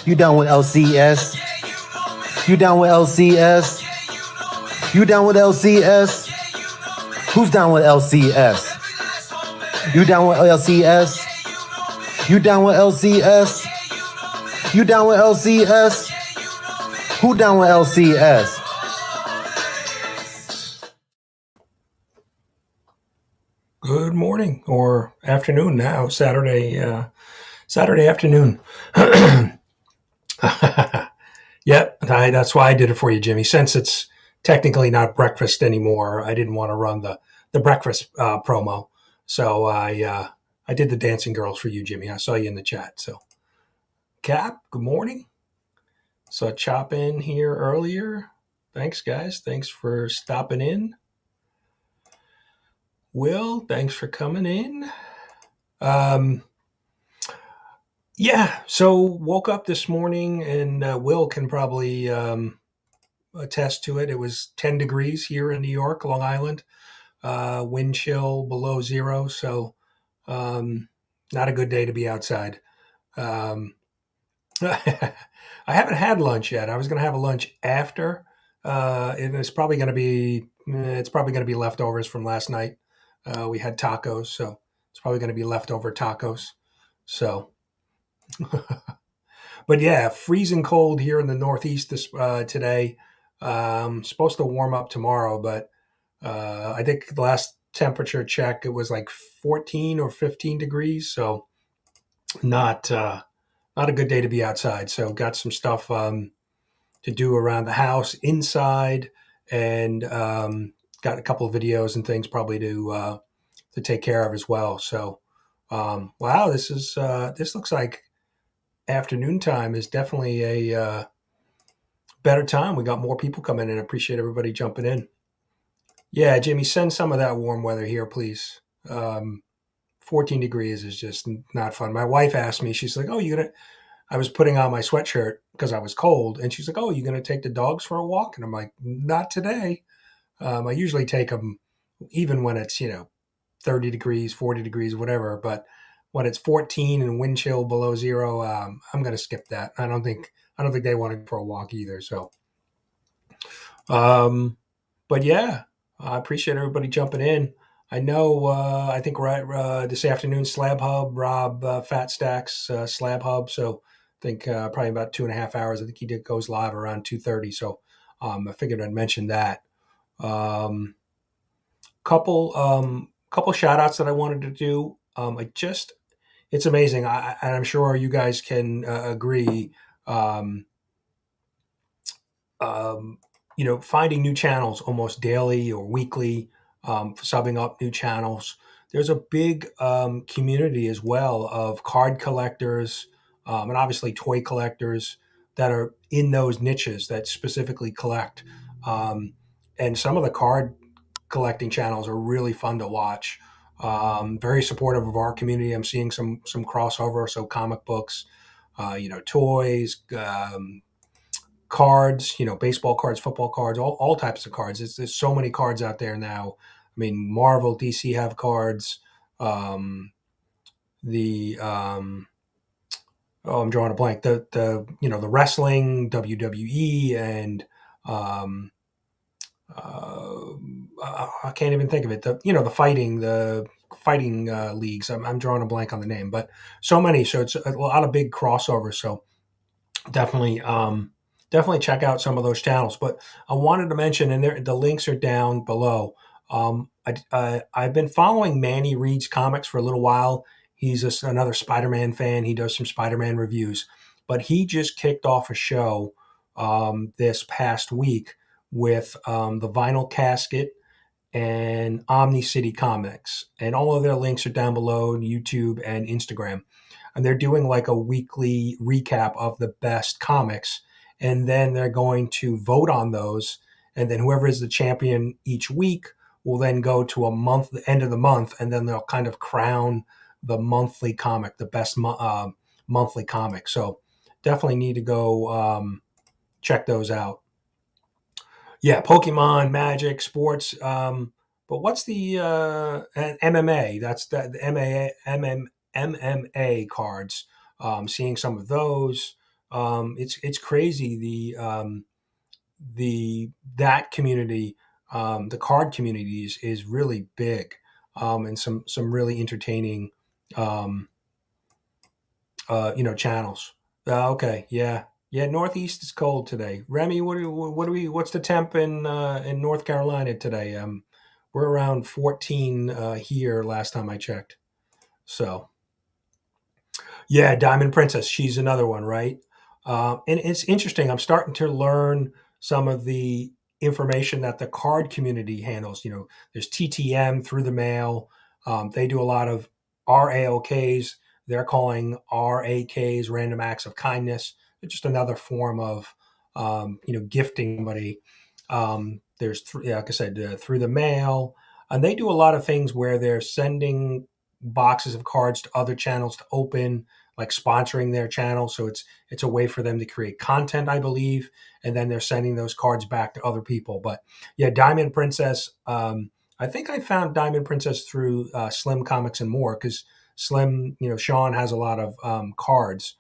You down with LCS? You down with LCS? You down with LCS? Who's down with LCS? You down with LCS? You down with LCS? You down with LCS? Who down with LCS? Good morning or afternoon now, Saturday afternoon. Yep, that's why I did it for you, Jimmy. Since it's technically not breakfast anymore, I didn't want to run the breakfast promo. So I did the Dancing Girls for you, Jimmy. I saw you in the chat. So, Cap, good morning. Saw Chop in here earlier. Thanks, guys. Thanks for stopping in. Will, thanks for coming in. Yeah, so woke up this morning, and Will can probably attest to it. It was 10 degrees here in New York, Long Island, wind chill below zero, so not a good day to be outside. I haven't had lunch yet. I was going to have a lunch after, and it's probably going to be leftovers from last night. We had tacos, so it's probably going to be leftover tacos. So. But yeah, freezing cold here in the Northeast today. Supposed to warm up tomorrow, but I think the last temperature check it was like 14 or 15 degrees, so not a good day to be outside. So got some stuff to do around the house inside, and got a couple of videos and things probably to take care of as well. So wow, this looks like afternoon time is definitely a better time. We got more people coming in. I appreciate everybody jumping in. Yeah, Jimmy, send some of that warm weather here, please. 14 degrees is just not fun. My wife asked me, she's like, I was putting on my sweatshirt because I was cold. And she's like, oh, you going to take the dogs for a walk? And I'm like, not today. I usually take them even when it's, 30 degrees, 40 degrees, whatever. But when it's 14 and wind chill below zero, I'm going to skip that. I don't think they want to go for a walk either. So, but yeah, I appreciate everybody jumping in. I know, I think this afternoon, Slab Hub, Rob Fat Stacks Slab Hub. So I think probably about 2.5 hours. I think he goes live around 2:30. So I figured I'd mention that. Couple shout outs that I wanted to do. It's amazing. And I'm sure you guys can agree. Finding new channels almost daily or weekly, subbing up new channels. There's a big community as well of card collectors and obviously toy collectors that are in those niches that specifically collect. And some of the card collecting channels are really fun to watch. Very supportive of our community. I'm seeing some crossover, so comic books, toys, cards, baseball cards, football cards, all types of cards. There's so many cards out there now. I mean, Marvel, DC have cards. I'm drawing a blank. The wrestling, WWE, and I can't even think of it. The fighting leagues. I'm drawing a blank on the name, but so many. So it's a lot of big crossovers. So definitely check out some of those channels. But I wanted to mention, and the links are down below. I've been following Manny Reads Comics for a little while. He's another Spider-Man fan. He does some Spider-Man reviews, but he just kicked off a show this past week with the Vinyl Casket and Omni City Comics, and all of their links are down below on YouTube and Instagram. And they're doing like a weekly recap of the best comics, and then they're going to vote on those, and then whoever is the champion each week will then go to the end of the month, and then they'll kind of crown the monthly comic, the best monthly comic. So definitely need to go check those out. Yeah, Pokemon, Magic, sports. But what's the MMA? That's the MMA cards. Seeing some of those. It's crazy the that community, the card community is really big, and some really entertaining, um, channels. Okay, yeah, yeah. Northeast is cold today. Remy, what's the temp in North Carolina today? We're around 14 here last time I checked. So yeah, Diamond Princess. She's another one, right? And it's interesting. I'm starting to learn some of the information that the card community handles. There's TTM through the mail. They do a lot of RAOKs. They're calling RAKs, random acts of kindness. It's just another form of, gifting somebody. Like I said, through the mail. And they do a lot of things where they're sending boxes of cards to other channels to open, like sponsoring their channel. So it's a way for them to create content, I believe, and then they're sending those cards back to other people. But yeah, Diamond Princess. I think I found Diamond Princess through Slim Comics and More, because Slim, Sean has a lot of cards,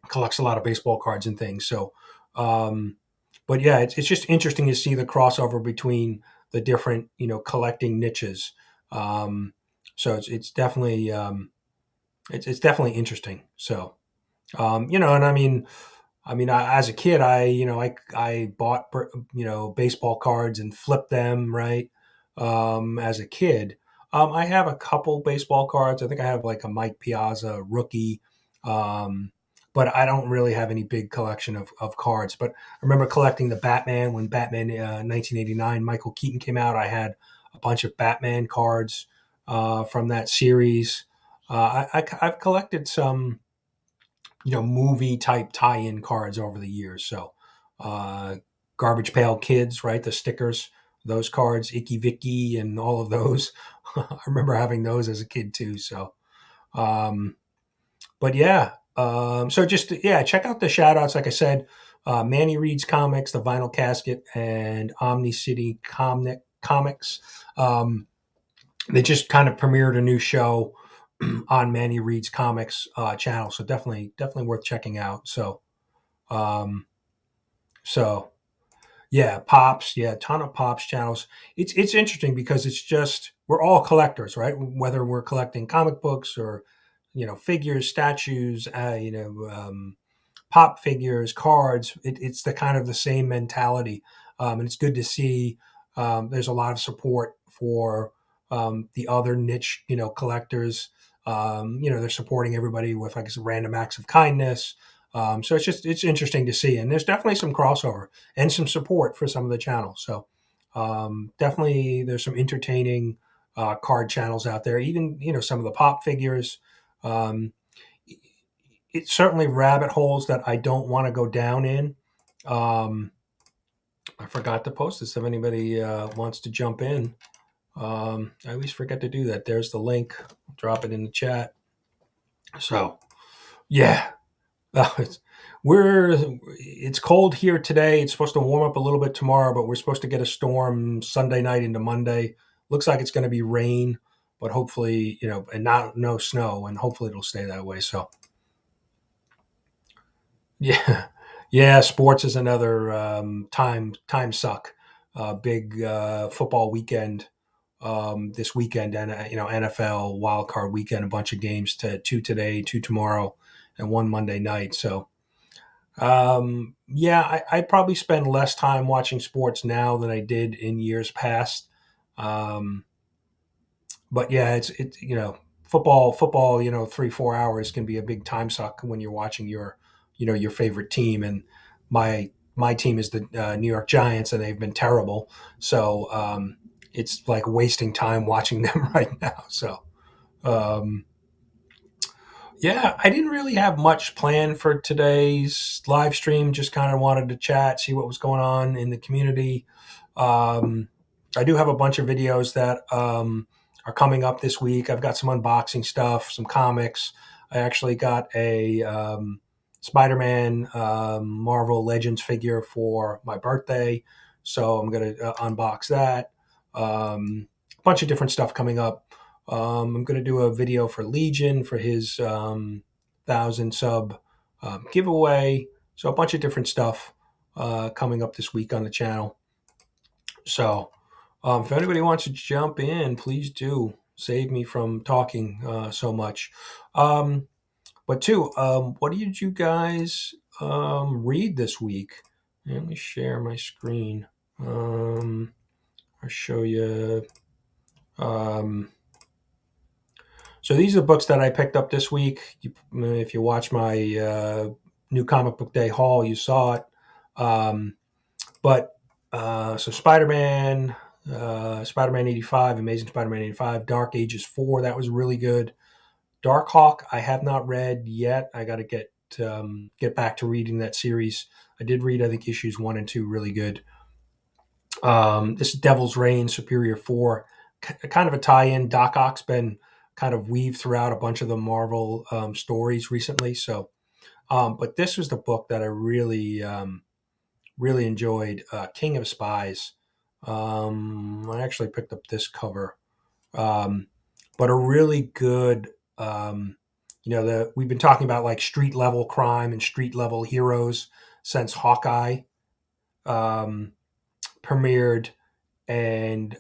collects a lot of baseball cards and things. So, but yeah, it's just interesting to see the crossover between the different collecting niches. So it's definitely it's definitely interesting. So, and as a kid, I bought baseball cards and flipped them, right. As a kid, I have a couple baseball cards. I think I have like a Mike Piazza rookie, um, but I don't really have any big collection of cards. But I remember collecting the Batman when Batman 1989 Michael Keaton came out. I had a bunch of Batman cards from that series. I've collected some movie type tie-in cards over the years. So, uh, Garbage Pail Kids, right? The stickers, those cards, Icky Vicky, and all of those. I remember having those as a kid too. So, um, but yeah. So just yeah, check out the shout outs. Like I said, Manny reads comics, the Vinyl Casket, and Omni City Comics. Um, they just kind of premiered a new show on Manny Reed's Comics channel, so definitely worth checking out. Um, so yeah, Pops, yeah, a ton of Pops channels. It's interesting because it's just we're all collectors, right? Whether we're collecting comic books or figures, statues, pop figures, cards. It's the kind of the same mentality, and it's good to see. There's a lot of support for the other niche, collectors. They're supporting everybody with like random acts of kindness. So it's interesting to see, and there's definitely some crossover and some support for some of the channels. So definitely there's some entertaining card channels out there. Even some of the pop figures. Um, it's certainly rabbit holes that I don't want to go down in. Um, I forgot to post this if anybody wants to jump in. I always forget to do that. There's the link. I'll drop it in the chat. So yeah, it's, it's cold here today. It's supposed to warm up a little bit tomorrow, but we're supposed to get a storm Sunday night into Monday. Looks like it's going to be rain, but hopefully and not no snow, and hopefully it'll stay that way. So yeah, yeah. Sports is another time suck. Big football weekend this weekend, and NFL wild card weekend. A bunch of games two today, two tomorrow, and one Monday night. So yeah, I probably spend less time watching sports now than I did in years past. Um, but yeah, it's football 3-4 hours can be a big time suck when you're watching your favorite team. And my team is the New York Giants, and they've been terrible. So it's like wasting time watching them right now. So um, yeah, I didn't really have much planned for today's live stream. Just kind of wanted to chat, see what was going on in the community. Um, I do have a bunch of videos that are coming up this week. I've got some unboxing stuff, some comics. I actually got a Spider-Man Marvel Legends figure for my birthday, so I'm going to unbox that. A bunch of different stuff coming up. I'm going to do a video for Legion for his 1,000 sub giveaway. So a bunch of different stuff coming up this week on the channel. So if anybody wants to jump in, please do. Save me from talking so much. But too, what did you guys read this week? Let me share my screen. I'll show you. Um, so these are the books that I picked up this week. If you watch my new comic book day haul, you saw it. But so Spider-Man 85, Amazing Spider-Man 85, Dark Ages 4, that was really good. Dark Hawk, I have not read yet. I got to get back to reading that series. I did read, I think, issues 1 and 2, really good. This Devil's Reign, Superior 4, kind of a tie-in. Doc Ock's been kind of weaved throughout a bunch of the Marvel stories recently. So, but this was the book that I really enjoyed, King of Spies. I actually picked up this cover, but a really good. We've been talking about like street level crime and street level heroes since Hawkeye premiered, and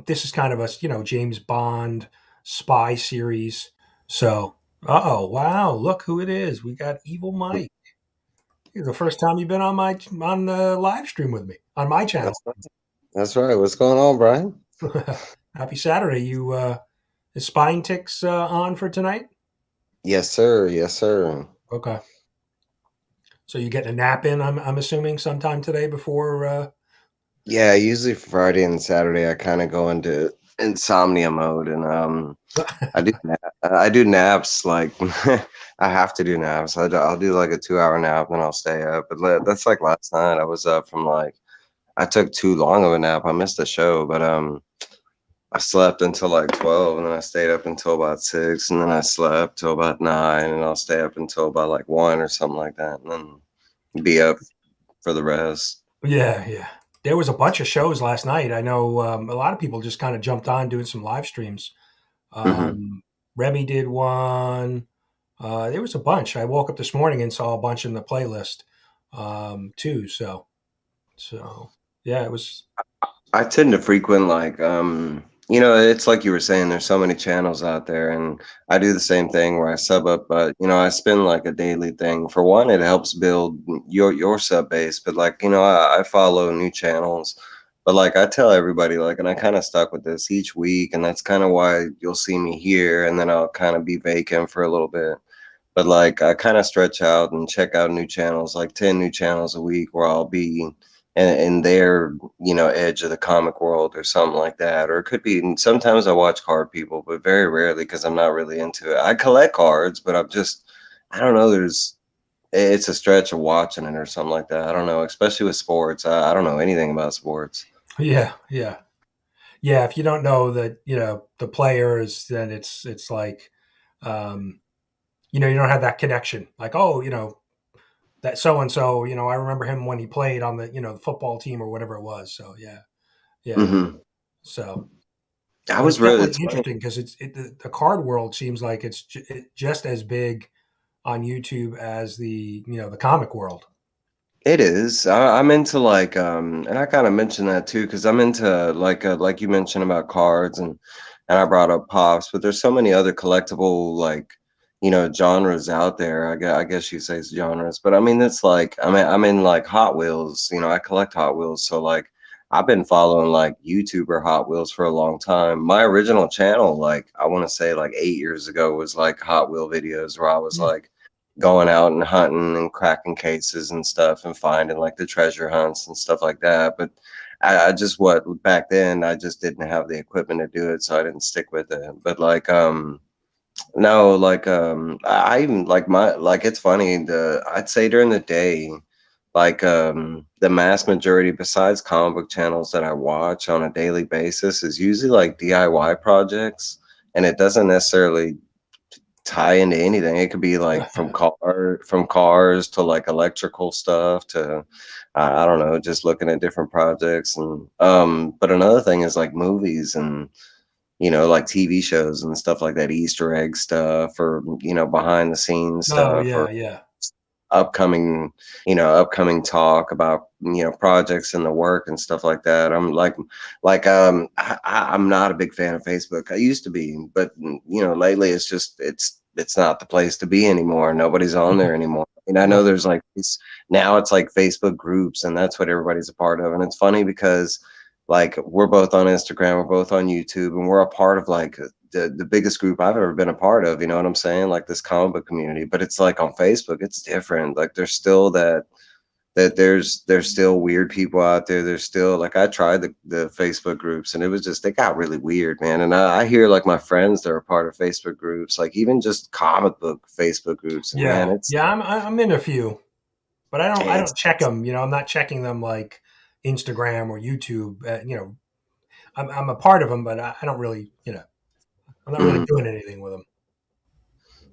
this is kind of a James Bond spy series. So, oh wow, look who it is! We got Evil Mike. It's the first time you've been on the live stream with me on my channel. That's right. That's right. What's going on, Brian? Happy Saturday! You is Spine Ticks on for tonight? Yes, sir. Yes, sir. Okay. So you getting a nap in? I'm assuming sometime today before. Yeah, usually Friday and Saturday I kind of go into insomnia mode, and I do naps like I have to do naps. I'll do like a 2 hour nap, then I'll stay up. But that's like last night. I was up from like I took too long of a nap. I missed the show, but I slept until like 12, and then I stayed up until about 6, and then I slept till about 9, and I'll stay up until about like 1 or something like that, and then be up for the rest. Yeah, yeah. There was a bunch of shows last night. I know a lot of people just kind of jumped on doing some live streams. Hmm. Remy did one. There was a bunch. I woke up this morning and saw a bunch in the playlist too. So yeah, it was. I tend to frequent like it's like you were saying, there's so many channels out there, and I do the same thing where I sub up, but I spend like a daily thing. For one, it helps build your sub base, but like I follow new channels, but like I tell everybody, like, and I kind of stuck with this each week, and that's kind of why you'll see me here, and then I'll kind of be vacant for a little bit. But like I kind of stretch out and check out new channels, like 10 new channels a week, where I'll be in their edge of the comic world or something like that. Or it could be, and sometimes I watch card people, but very rarely, because I'm not really into it. I collect cards, but I don't know, it's a stretch of watching it or something like that. I don't know, especially with sports. I don't know anything about sports. Yeah, yeah, yeah. If you don't know that, the players, then it's like, um, you don't have that connection. Like, oh, that so and so. I remember him when he played on the football team or whatever it was. So yeah, yeah. Hmm. So, I but was it's really, definitely it's funny. interesting because the card world seems like it's just as big on YouTube as the comic world. It is. I'm into like and I kind of mentioned that too, because I'm into like you mentioned about cards, and I brought up pops, but there's so many other collectible like genres out there. I guess you say genres, but I mean it's like I'm in like Hot Wheels. I collect Hot Wheels, so like I've been following like YouTuber Hot Wheels for a long time. My original channel, like I want to say like 8 years ago, was like Hot Wheel videos where I was Hmm. like going out and hunting and cracking cases and stuff and finding like the treasure hunts and stuff like that. But I just what back then I just didn't have the equipment to do it, so I didn't stick with it. But like no, like I even like my like it's funny, the I'd say during the day, like the mass majority besides comic book channels that I watch on a daily basis is usually like DIY projects, and it doesn't necessarily tie into anything. It could be like from cars to like electrical stuff to I don't know, just looking at different projects. And but another thing is like movies and like TV shows and stuff like that, Easter egg stuff, or behind the scenes Oh stuff, yeah, or yeah. upcoming talk about, projects and the work and stuff like that. I'm I'm not a big fan of Facebook. I used to be, but lately it's not the place to be anymore. Nobody's on there anymore. And I know there's like now it's like Facebook groups, and that's what everybody's a part of. And it's funny because like we're both on Instagram, we're both on YouTube, and we're a part of like the biggest group I've ever been a part of, you know what I'm saying? Like this comic book community. But it's like on Facebook, it's different. Like there's still there's still weird people out there. There's still like I tried the Facebook groups, and it was just, they got really weird, man. And I hear like my friends that are part of Facebook groups, like even just comic book Facebook groups. And man, I'm in a few, but I don't check them. I'm not checking them like Instagram or YouTube. I'm a part of them, but I don't really, I'm not really doing anything with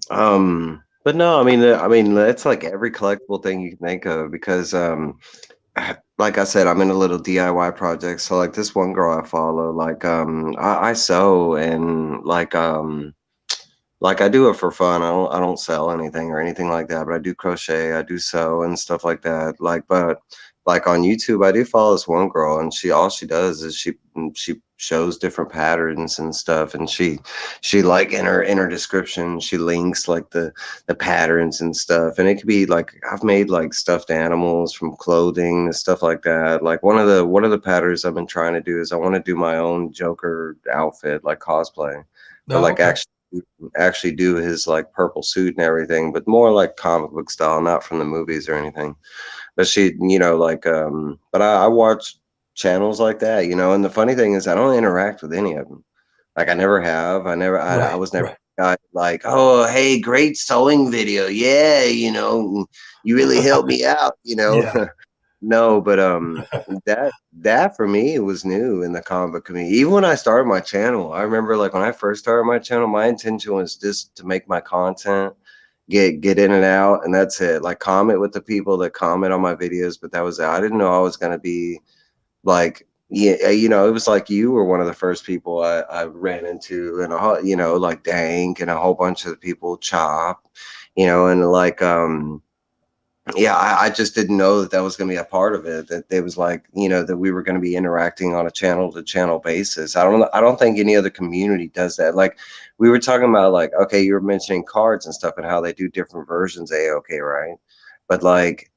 them. But no, I mean, it's like every collectible thing you can think of, because, like I said, I'm in a little DIY project. So like this one girl I follow, like, I sew, and like I do it for fun. I don't sell anything or anything like that, but I do crochet, I do sew and stuff like that. Like, but like on YouTube, I do follow this one girl, and all she does is she shows different patterns and stuff, and she like in her description, she links like the patterns and stuff. And it could be like, I've made like stuffed animals from clothing and stuff like that. Like one of the patterns I've been trying to do is I want to do my own Joker outfit, like cosplay, but like actually do his like purple suit and everything, but more like comic book style, not from the movies or anything. But she, but I watch channels like that, and the funny thing is I don't interact with any of them. Like I never have. I was never like, oh, hey, great sewing video. Yeah, you really helped me out, Yeah. No, but that for me, it was new in the comic book community. Even when I started my channel, I remember like when I first started my channel, my intention was just to make my content, get in and out, and that's it. Like comment with the people that comment on my videos, but that was it. I didn't know I was gonna be like, it was like you were one of the first people I ran into, and like Dank and a whole bunch of people, Chop, and like I just didn't know that was going to be a part of it, that there was like, that we were going to be interacting on a channel to channel basis. I don't think any other community does that. Like we were talking about, like, okay, you were mentioning cards and stuff and how they do different versions. Okay, right. But like,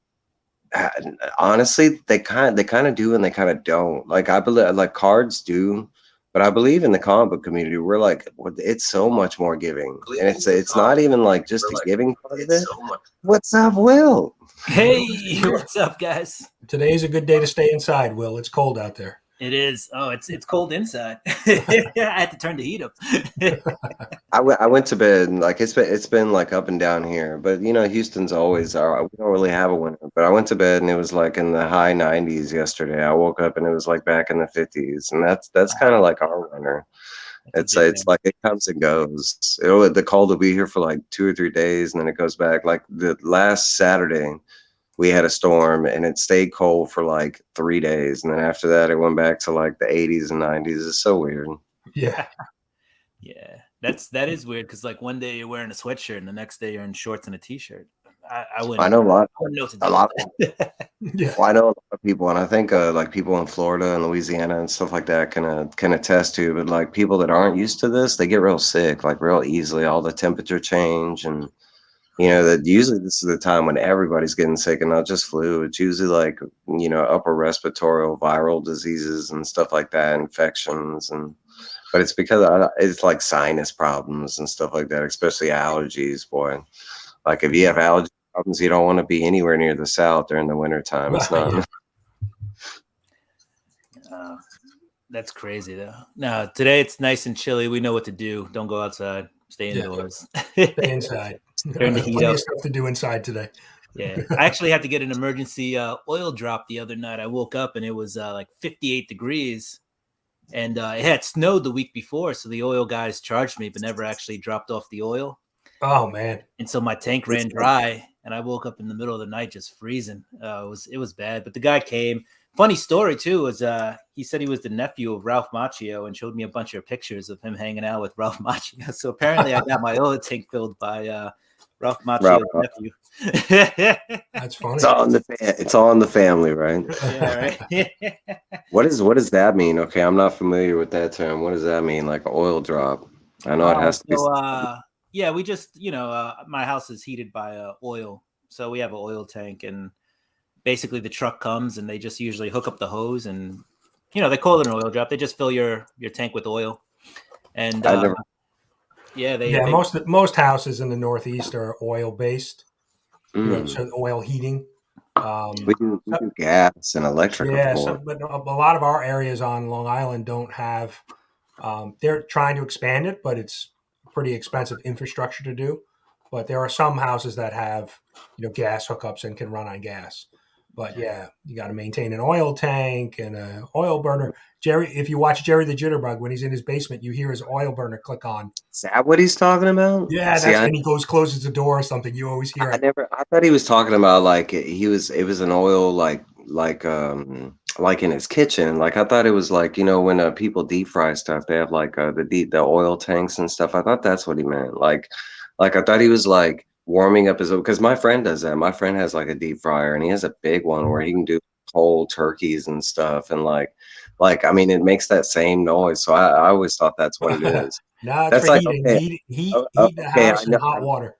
honestly, they kind of do and they kind of don't. Like I believe like cards do, but I believe in the comic book community, we're like, it's so much more giving, and it's not even like just the giving part of it. What's up, Will? Hey, what's up, guys? Today's a good day to stay inside, Will. It's cold out there. It is. Oh, it's cold inside. I had to turn the heat up. I went to bed, and like it's been like up and down here, but Houston's always we don't really have a winter. But I went to bed and it was like in the high 90s yesterday. I woke up and it was like back in the 50s, and that's kind of like our winter. It's like it comes and goes. The cold will be here for like 2 or 3 days, and then it goes back. Like the last Saturday, we had a storm and it stayed cold for like 3 days, and then after that it went back to like the 80s and 90s. It's so weird. Yeah. Yeah, that is weird, because like one day you're wearing a sweatshirt and the next day you're in shorts and a t-shirt. I know a lot. A lot. Yeah. Well, I know a lot of people, and I think like people in Florida and Louisiana and stuff like that can attest to. But like people that aren't used to this, they get real sick like real easily. All the temperature change, and that usually this is the time when everybody's getting sick, and not just flu. It's usually like upper respiratory viral diseases and stuff like that, infections, but it's because it's like sinus problems and stuff like that, especially allergies, boy. Like if you have allergy problems, you don't want to be anywhere near the South during the wintertime. It's not. That's crazy though. No, today it's nice and chilly. We know what to do. Don't go outside. Stay indoors. Stay inside. Turn the heat up. Of stuff to do inside today. Yeah, I actually had to get an emergency oil drop the other night. I woke up and it was like 58 degrees, and it had snowed the week before, so the oil guys charged me, but never actually dropped off the oil. Oh man! And so my tank ran dry, and I woke up in the middle of the night just freezing. It was bad, but the guy came. Funny story too was he said he was the nephew of Ralph Macchio and showed me a bunch of pictures of him hanging out with Ralph Macchio. So apparently I got my oil tank filled by Ralph Macchio's nephew. That's funny. It's all in the family, right? Yeah, right. What does that mean? Okay, I'm not familiar with that term. What does that mean? Like an oil drop? I know it has to be. Yeah, we just, my house is heated by oil. So we have an oil tank, and basically the truck comes and they just usually hook up the hose, and, they call it an oil drop. They just fill your tank with oil. And I never. Yeah, most houses in the Northeast are oil based. So oil heating. We do gas and electric, of course. But a lot of our areas on Long Island don't have. They're trying to expand it, but it's pretty expensive infrastructure to do. But there are some houses that have, gas hookups and can run on gas. But yeah, you got to maintain an oil tank and an oil burner. Jerry, if you watch Jerry the Jitterbug, when he's in his basement, you hear his oil burner click on. Is that what he's talking about? Yeah, that's when he closes the door or something. You always hear it. I thought he was talking about like it was an oil like in his kitchen. Like I thought it was like, when people deep fry stuff, they have like the oil tanks and stuff. I thought that's what he meant. Like I thought he was like warming up his, because my friend does that. My friend has like a deep fryer, and he has a big one where he can do whole turkeys and stuff, and like I mean, it makes that same noise. So I always thought that's what it is. No, it's That's for like, heating. okay. Heat the house in hot water.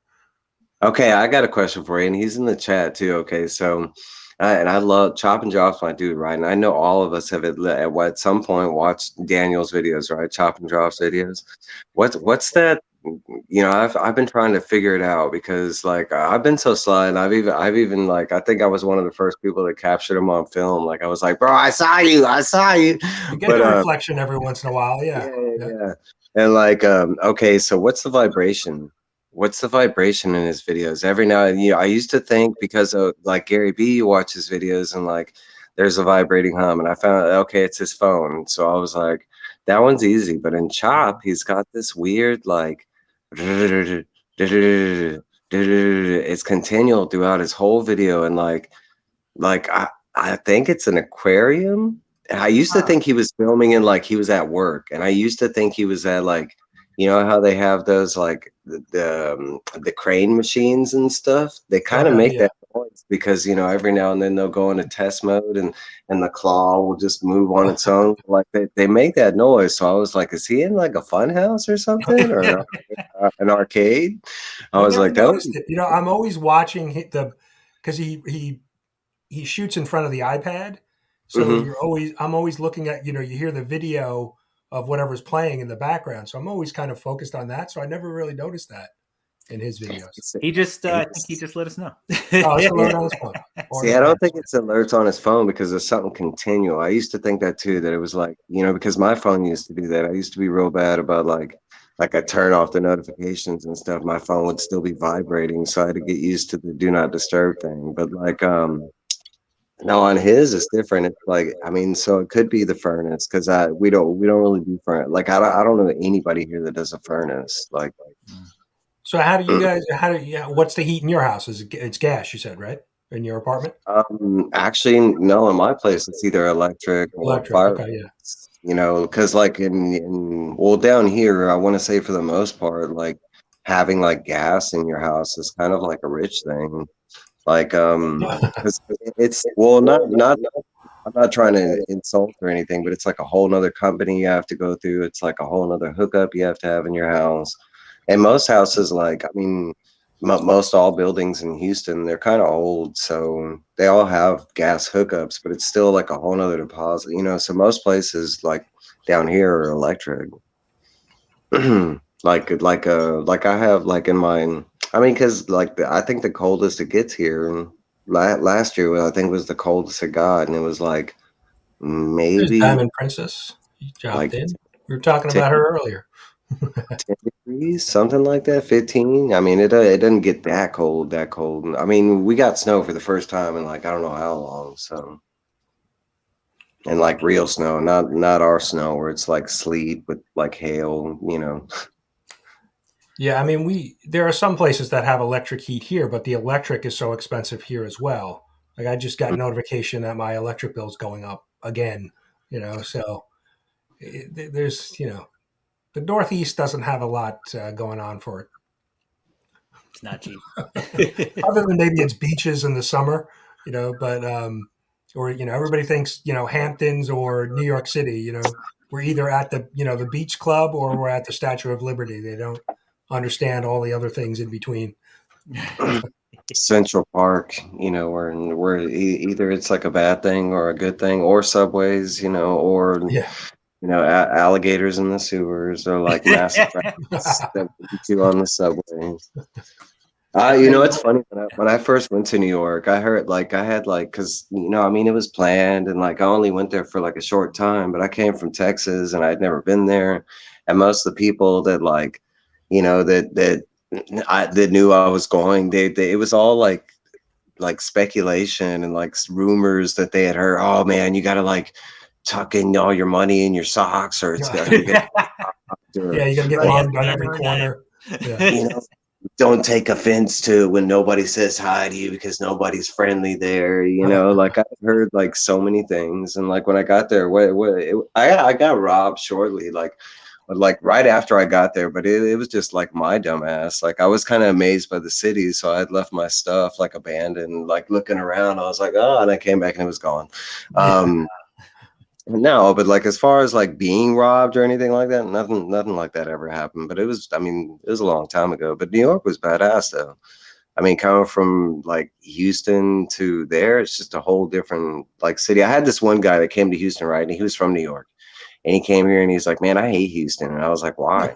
Okay, I got a question for you, and he's in the chat too. Okay, so, and I love Chop and Drop's my dude, right? And I know all of us have at some point watched Daniel's videos, right? Chop and Drop's videos. What's that? I've been trying to figure it out, because like I've been so sly, and I've even like, I think I was one of the first people that captured him on film. Like I was like, bro, I saw you. You get a reflection every once in a while, yeah. And like, okay, so what's the vibration? What's the vibration in his videos? Every now and I used to think, because of like Gary B, you watch his videos and like there's a vibrating hum, and I found, okay, it's his phone. So I was like, that one's easy. But in Chop, he's got this weird like it's continual throughout his whole video, and like I think it's an aquarium. I used to think he was filming and like he was at work, and I used to think he was at like, how they have those like the crane machines and stuff. They kind of make that noise because every now and then they'll go into test mode, and the claw will just move on its own. Like they make that noise. So I was like, is he in like a fun house or something, or an arcade? I was like, that was it. I'm always watching because he shoots in front of the iPad. So I'm always looking at, you hear the video of whatever's playing in the background. So I'm always kind of focused on that. So I never really noticed that in his videos. He just, I think he just let us know. Oh, it's alert on his phone. See, I don't think it's alerts on his phone, because there's something continual. I used to think that too, that it was like, because my phone used to do that. I used to be real bad about like I turn off the notifications and stuff. My phone would still be vibrating. So I had to get used to the do not disturb thing. But like, no, on his it's different. It's like, I mean, so it could be the furnace, because we don't really do furnace. Like I don't know anybody here that does a furnace. Like, so how do you guys? What's the heat in your house? It's gas? You said, right? In your apartment? Actually, no. In my place, it's either electric or fire. Okay, yeah. Because like well, down here, I want to say for the most part, like having like gas in your house is kind of like a rich thing. Like, because it's, well, not I'm not trying to insult or anything, but it's like a whole nother company you have to go through. It's like a whole nother hookup you have to have in your house. And most houses, like, I mean, most all buildings in Houston, they're kind of old, so they all have gas hookups, but it's still like a whole nother deposit, so most places like down here are electric. like I have like in mine. I mean, because like I think the coldest it gets here, and last year I think was the coldest it got, and it was like maybe Diamond Princess. You dropped like in. We were talking about her earlier. 10 degrees, something like that, 15. I mean, it doesn't get that cold. I mean, we got snow for the first time in like I don't know how long. So, and like real snow, not our snow where it's like sleet with like hail, Yeah, I mean, there are some places that have electric heat here, but the electric is so expensive here as well. Like I just got notification that my electric bill is going up again, so there's, the Northeast doesn't have a lot going on for it. It's not cheap. Other than maybe it's beaches in the summer, but or everybody thinks Hamptons or New York City. We're either at the beach club or we're at the Statue of Liberty. They don't understand all the other things in between. Central Park, where either it's like a bad thing or a good thing, or subways, or Yeah. alligators in the sewers, or like massive rats that beat you on the subway. It's funny when I first went to New York, I heard because it was planned, and like I only went there for like a short time, but I came from Texas and I'd never been there, and most of the people that that knew I was going, they it was all like speculation and like rumors that they had heard. Oh man, you got to like tuck in all your money in your socks, or it's gonna get yeah, you gotta get mugged on every corner. Yeah. Don't take offense to when nobody says hi to you because nobody's friendly there. Like I've heard like so many things, and like when I got there, I got robbed shortly, like right after I got there, but it was just like my dumbass. Like I was kind of amazed by the city, so I had left my stuff like abandoned, like looking around. I was like, oh, and I came back and it was gone. No, but like as far as like being robbed or anything like that, nothing like that ever happened. But it was a long time ago. But New York was badass though. Coming from like Houston to there, it's just a whole different like city. I had this one guy that came to Houston, right? And he was from New York. And he came here and he's like, man, I hate Houston. And I was like, why?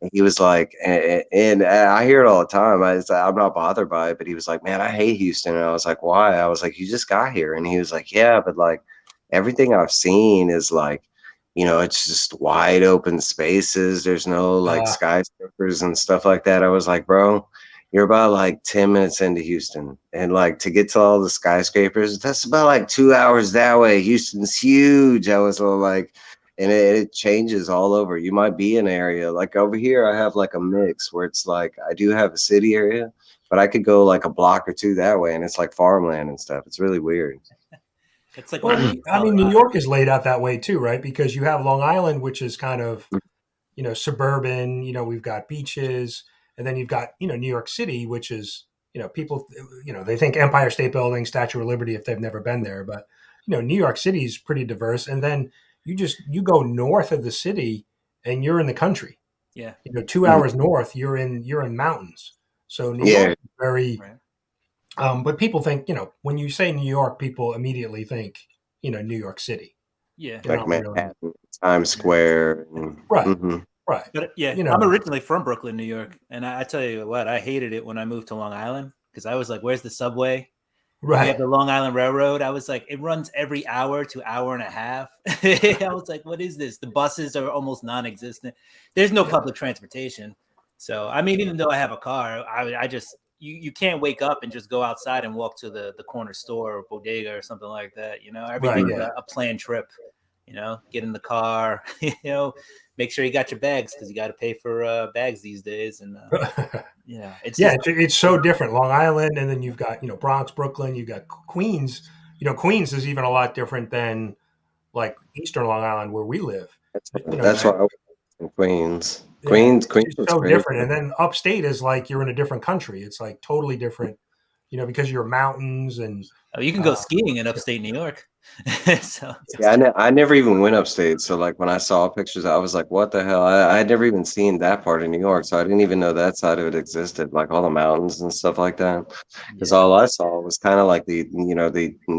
And he was like, and I hear it all the time. I'm not bothered by it, but he was like, man, I hate Houston. And I was like, why? I was like, you just got here. And he was like, yeah, but like everything I've seen is like, it's just wide open spaces. There's no like skyscrapers and stuff like that. I was like, bro, you're about like 10 minutes into Houston. And like to get to all the skyscrapers, that's about like 2 hours that way. Houston's huge. I was all like, and it changes all over. You might be in an area like over here. I have like a mix where it's like I do have a city area, but I could go like a block or two that way, and it's like farmland and stuff. It's really weird. It's like, New York is laid out that way too, right? Because you have Long Island, which is kind of, suburban. We've got beaches, and then you've got New York City, which is people they think Empire State Building, Statue of Liberty if they've never been there, but New York City is pretty diverse, and then you go north of the city and you're in the country. Yeah. 2 hours north, you're in mountains. So New York is very, but people think, when you say New York, people immediately think, New York City. Yeah. Like Manhattan, really. Times Square. Right. Mm-hmm. Right. But I'm originally from Brooklyn, New York. And I tell you what, I hated it when I moved to Long Island because I was like, where's the subway? Right. We have the Long Island Railroad. I was like, it runs every hour to hour and a half. I was like, what is this? The buses are almost non-existent. There's no public transportation. So, even though I have a car, I just, you can't wake up and just go outside and walk to the corner store or bodega or something like that. Everything's a planned trip, get in the car, make sure you got your bags because you got to pay for bags these days. And it's so different. Long Island, and then you've got Bronx, Brooklyn, you've got Queens. Queens is even a lot different than like Eastern Long Island where we live. That's why I was in Queens. Yeah, Queens is so different. And then upstate is like you're in a different country. It's like totally different, because you're mountains and you can go skiing in upstate New York. I never even went upstate. So like when I saw pictures, I was like, what the hell? I had never even seen that part of New York. So I didn't even know that side of it existed, like all the mountains and stuff like that. Because all I saw was kind of like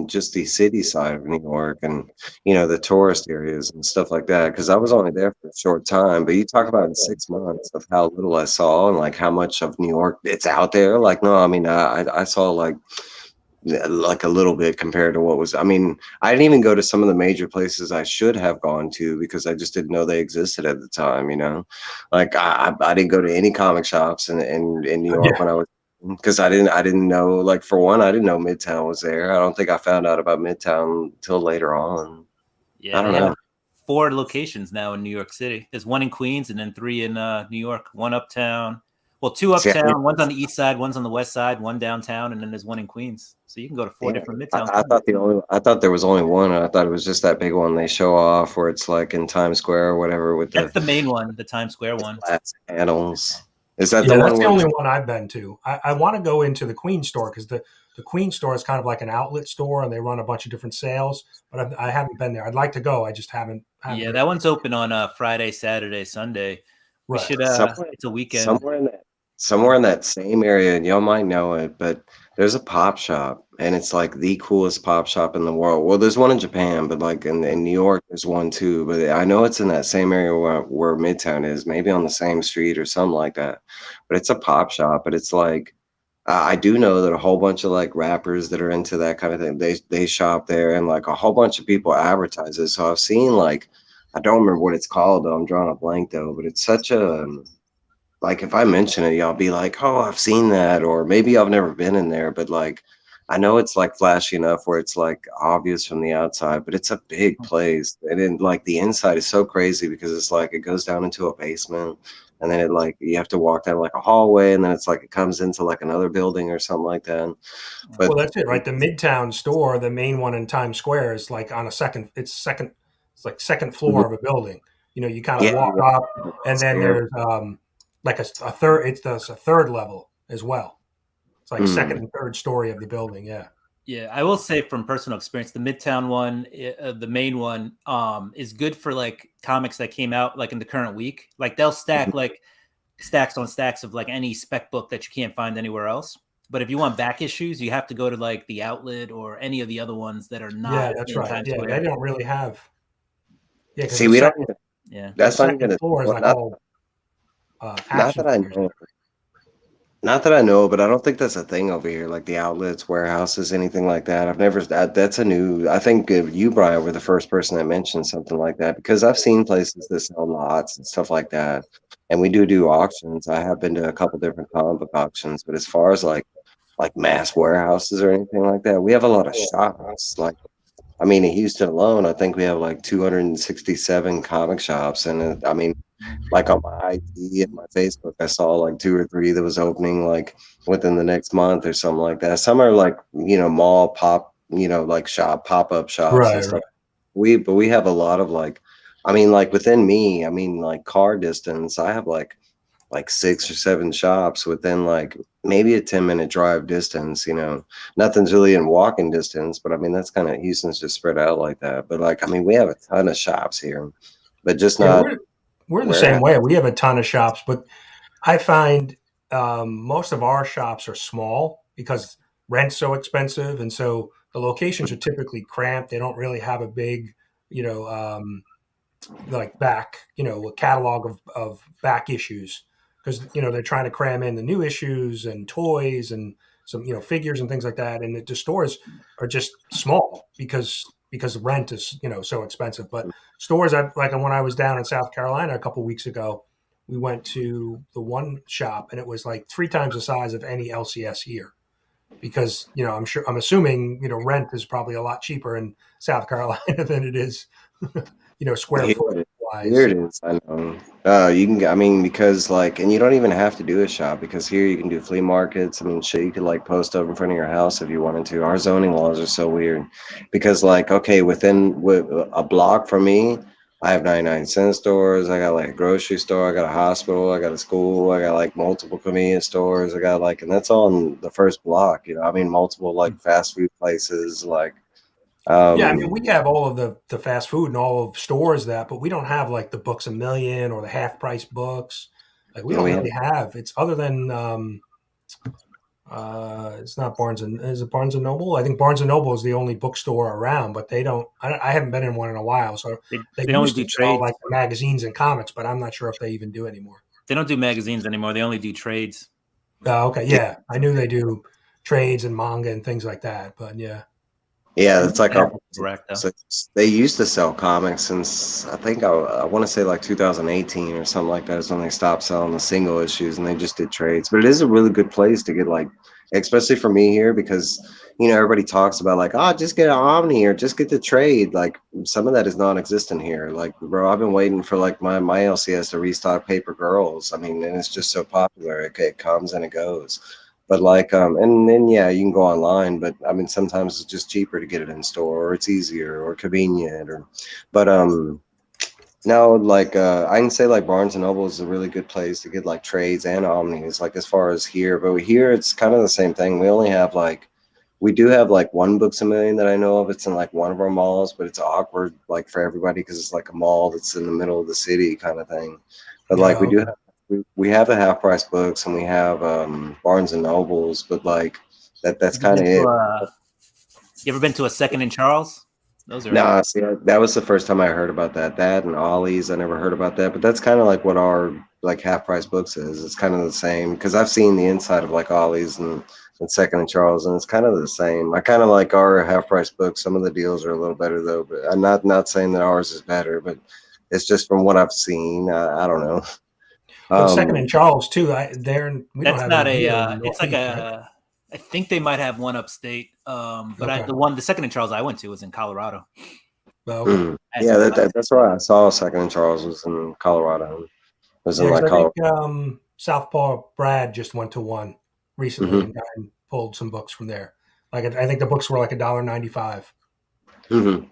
just the city side of New York and, the tourist areas and stuff like that. Because I was only there for a short time. But you talk about in 6 months of how little I saw and like how much of New York it's out there. Like, no, I saw like a little bit compared to what was, I didn't even go to some of the major places I should have gone to because I just didn't know they existed at the time, like I didn't go to any comic shops in New York when I was, because I didn't know, like for one, I didn't know Midtown was there. I don't think I found out about Midtown until later on. I don't know. 4 locations now in New York City. There's 1 in Queens and then 3 in New York, 1 uptown. Well, 2 uptown, one's on the east side, one's on the west side, 1 downtown, and then there's 1 in Queens. So you can go to 4 different midtowns. I thought there was only 1. I thought it was just that big one they show off where it's like in Times Square or whatever. That's the main one, the Times Square one. Glass panels. Is that Yeah, the that's one the where? only one I've been to. I want to go into the Queen store because the Queen store is kind of like an outlet store and they run a bunch of different sales. But I haven't been there. I'd like to go. I just haven't. Yeah, that one's open on Friday, Saturday, Sunday. We Right. should. Somewhere, It's a weekend. somewhere in that same area, and y'all might know it, but there's a pop shop, and it's like the coolest pop shop in the world. Well, there's one in Japan, but like in New York, there's one too. But I know it's in that same area where Midtown is, maybe on the same street or something like that. But it's a pop shop, but it's like I do know that a whole bunch of like rappers that are into that kind of thing, they shop there, and like a whole bunch of people advertise it. So I've seen like I don't remember what it's called though. I'm drawing a blank though, but it's such a like if I mention it, y'all be like, "Oh, I've seen that," or maybe I've never been in there, but like I know it's like flashy enough where it's like obvious from the outside, but it's a big place, and then like the inside is so crazy because it's like it goes down into a basement, and then it like you have to walk down like a hallway, and then it's like it comes into like another building or something like that. But Well, that's it, right? The Midtown store, the main one in Times Square, is like on a second. It's second. It's like second floor of a building. You kind of yeah, walk up, and then yeah. there's like a third. It's a third level as well. It's like second and third story of the building. Yeah. Yeah, I will say from personal experience, the Midtown one, the main one, is good for like comics that came out like in the current week. Like they'll stack like stacks on stacks of like any spec book that you can't find anywhere else. But if you want back issues, you have to go to like the outlet or any of the other ones that are Yeah, not that's in right. Times Yeah, they Square. don't really have. Yeah, because See, we don't. Yeah, the That's not second even a, floor is like not all not action that I figures. know. Not that I know, but I don't think that's a thing over here, like the outlets, warehouses, anything like that. I've never that's a new. I think you, Brian, were the first person that mentioned something like that because I've seen places that sell lots and stuff like that, and we do auctions. I have been to a couple different comic book auctions, but as far as like mass warehouses or anything like that, we have a lot of shops. Like I mean, in Houston alone, I think we have like 267 comic shops, and I mean, like on my IG and my Facebook, I saw like two or three that was opening like within the next month or something like that. Some are like mall pop, like shop pop up shops and Right, stuff. right. But we have a lot of like, I mean, like within me, I mean, like car distance, I have like 6 or 7 shops within like maybe a 10-minute drive distance. Nothing's really in walking distance, but I mean that's kind of Houston's just spread out like that. But like I mean we have a ton of shops here, but just Yeah, not we're the warehouse. same way. We have a ton of shops, but I find most of our shops are small because rent's so expensive, and so the locations are typically cramped. They don't really have a big, you know, like back, a catalog of back issues because they're trying to cram in the new issues and toys and some figures and things like that, and the stores are just small because rent is so expensive. But stores, I like when I was down in South Carolina a couple weeks ago, we went to the one shop and it was like 3 times the size of any LCS here because I'm assuming rent is probably a lot cheaper in South Carolina than it is square Here foot it is. Here wise. it is. I know. You can. I mean, because like, and you don't even have to do a shop because here you can do flea markets. I mean, shit, you could like post up in front of your house if you wanted to. Our zoning laws are so weird because, like, okay, with a block from me, I have 99-cent stores. I got like a grocery store. I got a hospital. I got a school. I got like multiple convenience stores. I got like, and that's all in the first block. I mean, multiple like fast food places. Like, Yeah, I mean, we um, have all of the fast food and all of stores that, but we don't have like the Books a Million or the half price books. Like we and don't we really have. It's other than it's not Barnes and is it Barnes and Noble? I think Barnes and Noble is the only bookstore around, but they don't. I haven't been in one in a while, so they They only used to do sell trades. like the magazines and comics, but I'm not sure if they even do anymore. They don't do magazines anymore. They only do trades. Okay, yeah, I knew they do trades and manga and things like that, but yeah. Yeah, that's like our. Correct, though. So they used to sell comics since I think I want to say like 2018 or something like that is when they stopped selling the single issues and they just did trades. But it is a really good place to get like, especially for me here because everybody talks about like just get an Omni or just get the trade. Like some of that is non-existent here. Like bro, I've been waiting for like my LCS to restock Paper Girls. I mean, and it's just so popular. It comes and it goes. But like, and then yeah, you can go online, but I mean, sometimes it's just cheaper to get it in store, or it's easier or convenient, but No, like I can say like Barnes and Noble is a really good place to get like trades and omnis. Like as far as here, but here it's kind of the same thing. We only have like we do have like one Books a Million that I know of. It's in like one of our malls, but it's awkward like for everybody because it's like a mall that's in the middle of the city kind of thing. But like we No, do have we have the half price books and we have Barnes and Nobles, but like that's Have you kind been of to it. a? You ever been to a Second and Charles? Those are No, see, that was the first time I heard about that. That and Ollie's, I never heard about that. But that's kind of like what our like half price books is. It's kind of the same because I've seen the inside of like Ollie's and Second and Charles, and it's kind of the same. I kind of like our half price books. Some of the deals are a little better though, but I'm not saying that ours is better, but it's just from what I've seen. I don't know. well, Second Um, and Charles too. We don't that's have not any a. here in It's like Northeast, right? a. I think they might have one upstate. But Okay. the Second and Charles I went to was in Colorado. Well, okay. yeah, And that's why I saw Second and Charles was in Colorado. It was in Yeah, because like I think Colorado. Southpaw Brad just went to one recently Hmm. and pulled some books from there. Like I think the books were like $1.95. Hmm.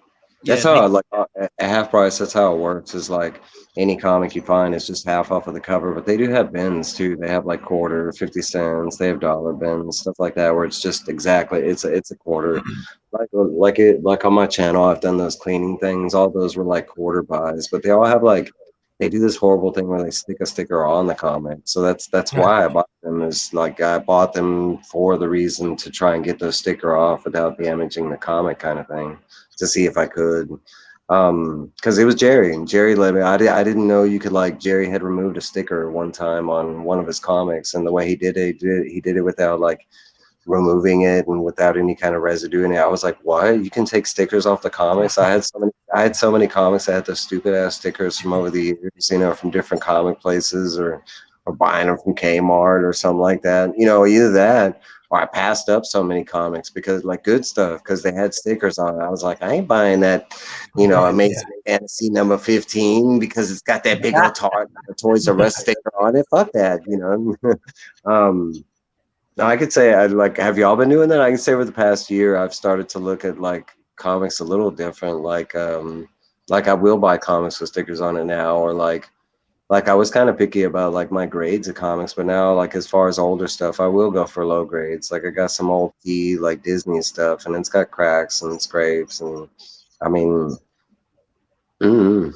That's yeah, how I they, like at half price. That's how it works. Is like any comic you find is just half off of the cover. But they do have bins too. They have like quarter, 50 cents. They have dollar bins, stuff like that, where it's just exactly it's a quarter. Like on my channel, I've done those cleaning things. All those were like quarter buys, but they all have like they do this horrible thing where they stick a sticker on the comic. So that's why I bought them. Is like I bought them for the reason to try and get those sticker off without damaging the comic, kind of thing, to see if I could. Because it was Jerry, and Jerry let me. I didn't know you could like Jerry had removed a sticker one time on one of his comics, and the way he did it without like removing it and without any kind of residue in it. I was like, what? You can take stickers off the comics? I had so many comics that had those stupid ass stickers from over the years, from different comic places or buying them from Kmart or something like that. Either that or I passed up so many comics because like good stuff because they had stickers on it. I was like, I ain't buying that, Right. Yeah. Amazing Fantasy number 15 because it's got that big old Toys R Us sticker on it. Fuck that. um no, I could say I like. Have y'all been doing that? I can say over the past year, I've started to look at like comics a little different. Like I will buy comics with stickers on it now, or like I was kind of picky about like my grades of comics, but now like as far as older stuff, I will go for low grades. Like I got some old key like Disney stuff, and it's got cracks and scrapes, and I mean, mm,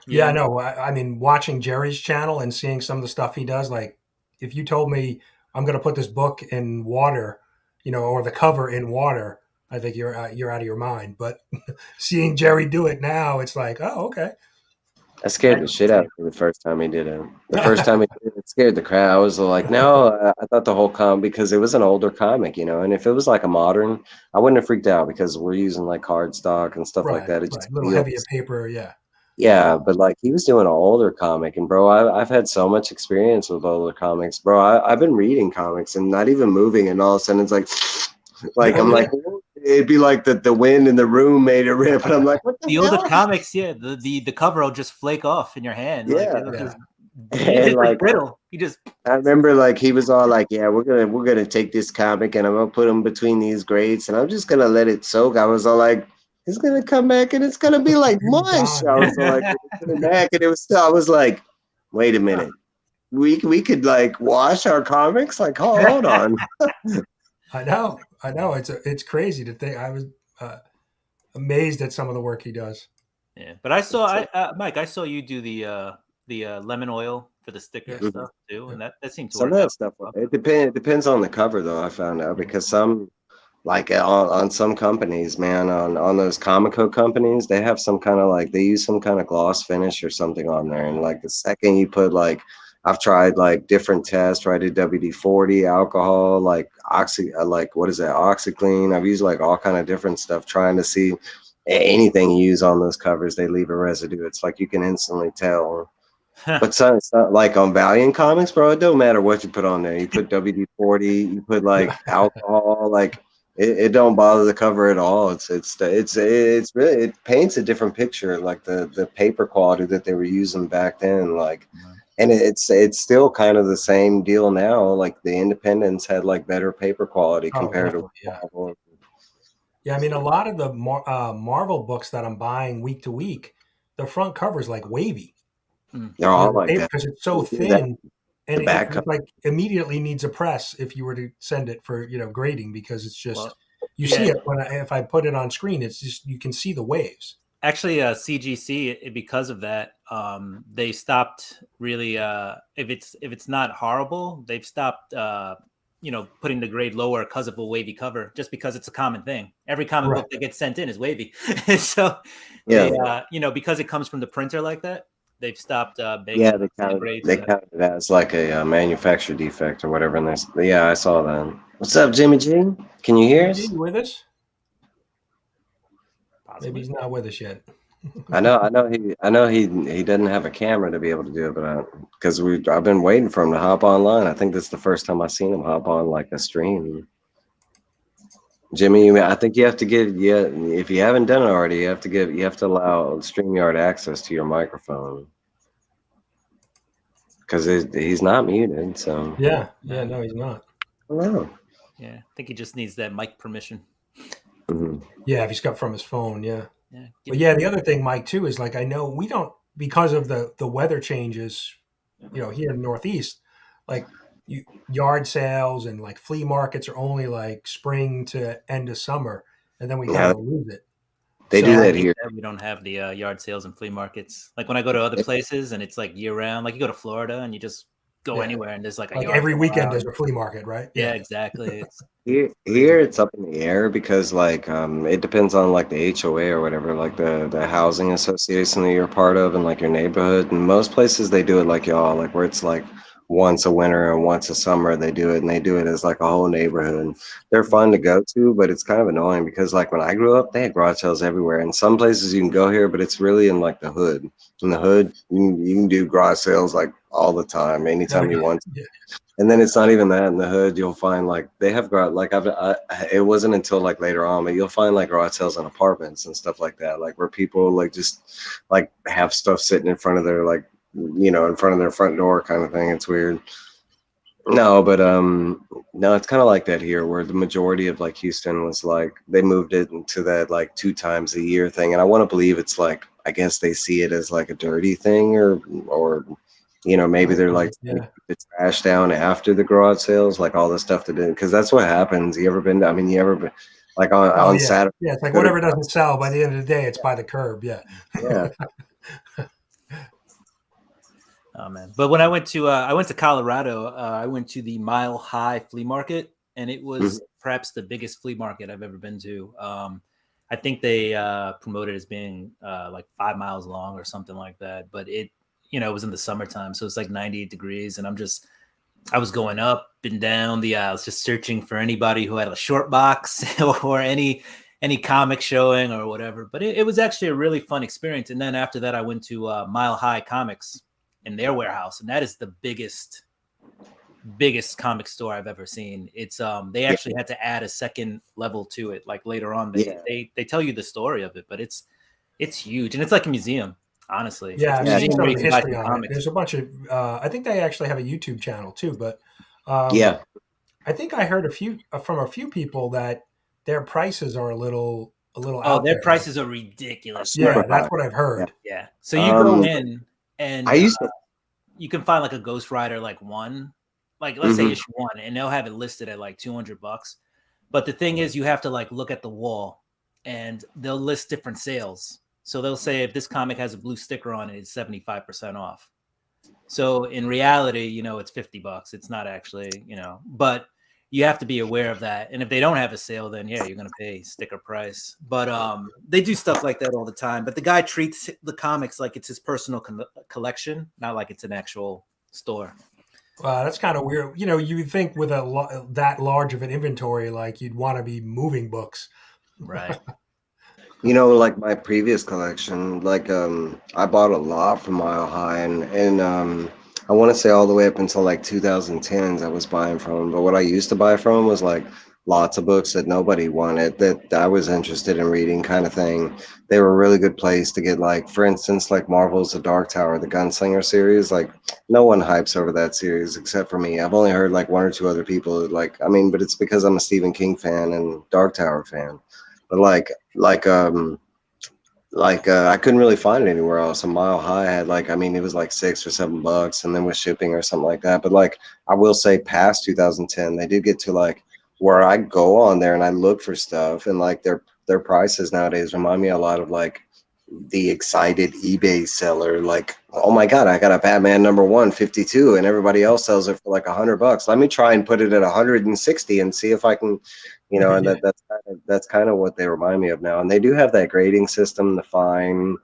Yeah, I yeah, know. I mean, watching Jerry's channel and seeing some of the stuff he does, like if you told me I'm going to put this book in water, or the cover in water, I think you're out of your mind. But seeing Jerry do it now, it's like, oh, okay. that scared the shit out of me the first time he did it. The first time he did it, it scared the crap. I was like, no, I thought the whole comic, because it was an older comic, and if it was like a modern, I wouldn't have freaked out because we're using like cardstock and stuff like Right, that. It right. just A little heavier feels, paper, yeah. yeah, but like he was doing an older comic, and bro, I've had so much experience with older comics, bro. I've been reading comics and not even moving, and all of a sudden it's like, like Oh I'm yeah. like, it'd be like the wind in the room made it rip, and I'm like, what the the older hell? comics, yeah, the cover will just flake off in your hand, like Yeah, it'll Yeah. just it's and just like like brittle. You just I remember like he was all like, "Yeah, we're gonna take this comic and I'm gonna put him between these grades and I'm just gonna let it soak." I was all like, "It's gonna come back and it's gonna be like It'd be mush." I gone. was all like, "It came back and it was still." I was like, "Wait a minute, we could like wash our comics? Like, hold on." I know. I know. It's crazy to think. I was amazed at some of the work he does. yeah. But I saw, It's like, Mike, I saw you do the lemon oil for the sticker Yes. mhm. stuff too, Yeah. and that seemed to Some work of that out. stuff. Well. It depends on the cover though. I found out because some like on some companies, man, on those Comico companies, they have some kind of like they use some kind of gloss finish or something on there, and like the second you put like I've tried like different tests, right? I did WD-40, alcohol, like like what is that, OxyClean. I've used like all kind of different stuff trying to see anything you use on those covers, they leave a residue. It's like you can instantly tell. But it's not like on Valiant Comics, bro. It don't matter what you put on there. You put WD-40, you put like alcohol, like it don't bother the cover at all. It's really, it paints a different picture, like the paper quality that they were using back then, like, and it's still kind of the same deal now. Like the Independents had like better paper quality Oh, compared to definitely. Yeah. Marvel. Yeah. I mean, a lot of the Marvel books that I'm buying week to week, the front cover is like wavy. They're all like that because it's so Yeah, thin, and the back it cover. like immediately needs a press if you were to send it for grading, because it's just Well, you see it if I put it on screen, it's just you can see the waves. Actually, CGC, because of that, they stopped really. If it's not horrible, they've stopped. Putting the grade lower because of a wavy cover, just because it's a common thing. Every comic book that gets sent in is wavy, so they, because it comes from the printer like that, they've stopped. Yeah, They count it as like a manufacturer defect or whatever. And yeah, I saw that. What's up, Jimmy G? Can you hear us? You with us? Possibly. Maybe he's not with us yet. I know he doesn't have a camera to be able to do it, but because I've been waiting for him to hop online. I think this is the first time I've seen him hop on like a stream. Jimmy, I think you have to if you haven't done it already, you have to allow StreamYard access to your microphone. Because he's not muted, so no, he's not. Hello. Yeah, I think he just needs that mic permission. Mm-hmm. Yeah, if he's got from his phone, But the other thing, Mike, too, is like I know we don't, because of the weather changes, here in the Northeast, like yard sales and like flea markets are only like spring to end of summer, and then we kind of lose it. They do that here. We don't have the yard sales and flea markets. Like when I go to other places and it's like year round, like you go to Florida and you just go anywhere and there's like a yard every weekend around. there's a flea market, right? Yeah, exactly. Here it's up in the air because like it depends on like the HOA or whatever, like the housing association that you're part of and like your neighborhood. And most places they do it like y'all, like where it's like once a winter and once a summer they do it, and they do it as like a whole neighborhood. They're fun to go to, but it's kind of annoying because like when I grew up they had garage sales everywhere. And some places you can go here, but it's really in like the hood. In the hood you can do garage sales like all the time, anytime you want to. Yeah. And then it's not even that. In the hood you'll find like they have garage, like it wasn't until like later on, but you'll find like garage sales in apartments and stuff like that, like where people like just like have stuff sitting in front of their like in front of their front door kind of thing. It's weird. No, but no, it's kind of like that here, where the majority of like Houston was like they moved it into that like 2 times a year thing. And I want to believe it's like, I guess they see it as like a dirty thing, or maybe they're like the trash down after the garage sales, like all the stuff that didn't, because that's what happens. You ever been like on Saturday? Yeah, it's like whatever doesn't sell, by the end of the day it's by the curb. Yeah. Oh man! But when I went to Colorado, I went to the Mile High Flea Market, and it was perhaps the biggest flea market I've ever been to. I think they promoted it as being like 5 miles long or something like that. But it was in the summertime, so it's like 98 degrees, and I was going up and down the aisles, just searching for anybody who had a short box or any comic showing or whatever. But it was actually a really fun experience. And then after that, I went to Mile High Comics in their warehouse, and that is the biggest comic store I've ever seen. It's they actually had to add a second level to it, like later on. They tell you the story of it, but it's huge, and it's like a museum, honestly. There's a bunch of I think they actually have a YouTube channel too, but I think I heard from a few people that their prices are a little out their there. Prices are ridiculous. Yeah, that's what I've heard. Yeah. So you go in and you can find like a Ghost Rider like one, like let's say issue 1, and they'll have it listed at like $200. But the thing is, you have to like look at the wall, and they'll list different sales. So they'll say if this comic has a blue sticker on it, it's 75% off. So in reality, it's $50. It's not actually, but you have to be aware of that. And if they don't have a sale, then you're going to pay sticker price. But they do stuff like that all the time. But the guy treats the comics like it's his personal collection, not like it's an actual store. That's kind of weird. You would think with that large of an inventory, like you'd want to be moving books. Right. Like my previous collection, like I bought a lot from Mile High, and I want to say all the way up until like 2010s I was buying from. But what I used to buy from was like lots of books that nobody wanted, that I was interested in reading, kind of thing. They were a really good place to get, like, for instance, like Marvel's The Dark Tower, the Gunslinger series. Like, no one hypes over that series except for me. I've only heard like 1 or 2 other people but it's because I'm a Stephen King fan and Dark Tower fan. But like like I couldn't really find it anywhere else. A Mile High had like, I mean, it was like $6 or $7, and then with shipping or something like that. But like, I will say, past 2010, they did get to like where I go on there and I look for stuff, and like their prices nowadays remind me a lot of like the excited eBay seller. Like, oh my god, I got a Batman #1 52, and everybody else sells it for like $100. Let me try and put it at 160 and see if I can, and Yeah. that's kind of what they remind me of now. And they do have that grading system, the fine,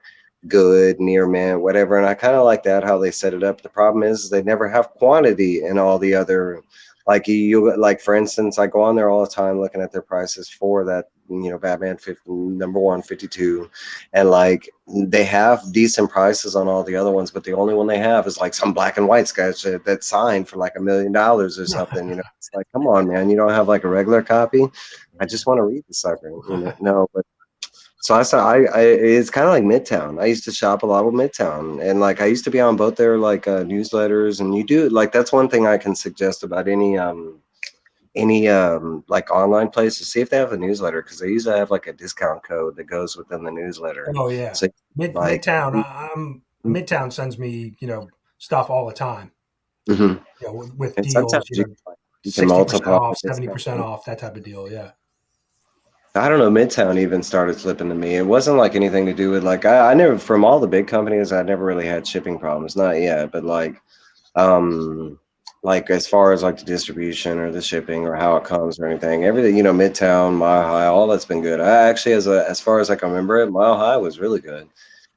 good, near mint, whatever. And I kind of like that, how they set it up. The problem is they never have quantity in all the other, like you like, for instance, I go on there all the time looking at their prices for that, Batman #1 52, and like they have decent prices on all the other ones, but the only one they have is like some black and white sketch that's signed for like $1 million or something. It's like, come on, man, you don't have like a regular copy. I just want to read the sucker. No, but so I saw, it's kind of like Midtown. I used to shop a lot with Midtown, and like I used to be on both their like newsletters. And you do, like, that's one thing I can suggest about any like online place, to see if they have a newsletter, because they usually have like a discount code that goes within the newsletter. Oh yeah, So like, Midtown sends me stuff all the time. mhm. With And deals, sometimes you can 60% multiply off, the 70% discount. off, that type of deal. Yeah. I don't know. Midtown even started flipping to me. It wasn't like anything to do with like, I never, from all the big companies, I never really had shipping problems. Not yet, but um like as far as like the distribution or the shipping or how it comes or anything, everything, Midtown, Mile High, all that's been good. I actually, as far as I can remember it, Mile High was really good.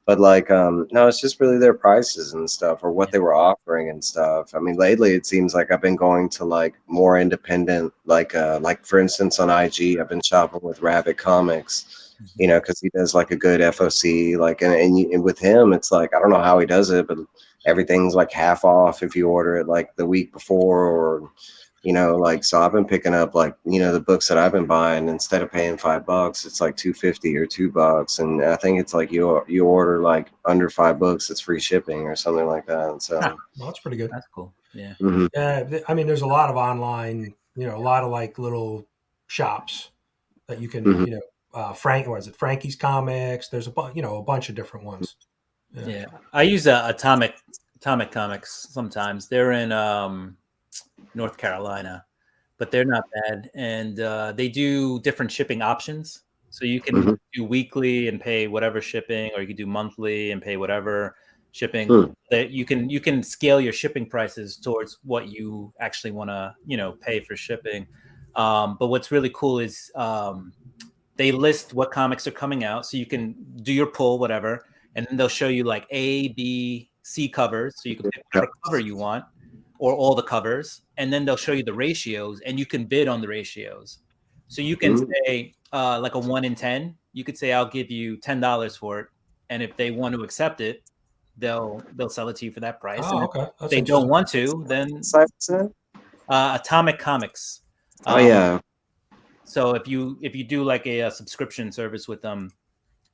But like, no, it's just really their prices and stuff, or what they were offering and stuff. I mean, lately it seems like I've been going to like more independent, like for instance on IG, I've been shopping with Rabbit Comics, because he does like a good FOC, like, and with him, it's like, I don't know how he does it, but everything's like half off if you order it like the week before, or like, so I've been picking up like, the books that I've been buying, instead of paying $5, it's like 250 or $2. And I think it's like you order like under $5, it's free shipping or something like that. And so Well, that's pretty good. That's cool. Yeah. mhm. Yeah, I mean, there's a lot of online, a lot of like little shops that you can, Mhm. what is it, Frankie's Comics. There's a bunch of different ones. Yeah. I use Atomic Comics sometimes. They're in North Carolina, but they're not bad, and they do different shipping options. So you can Mhm. do weekly and pay whatever shipping, or you can do monthly and pay whatever shipping. Hmm. That you can scale your shipping prices towards what you actually want to pay for shipping. But what's really cool is they list what comics are coming out, so you can do your pull, whatever, and then they'll show you like A, B, C covers, so you can pick whatever cover you want, or all the covers, and then they'll show you the ratios, and you can bid on the ratios. So you can say like a 1 in 10, you could say I'll give you $10 for it, and if they want to accept it, they'll sell it to you for that price. Oh, And okay. if That's they don't interesting. want to, then Atomic Comics. Oh yeah. So if you do like a subscription service with them,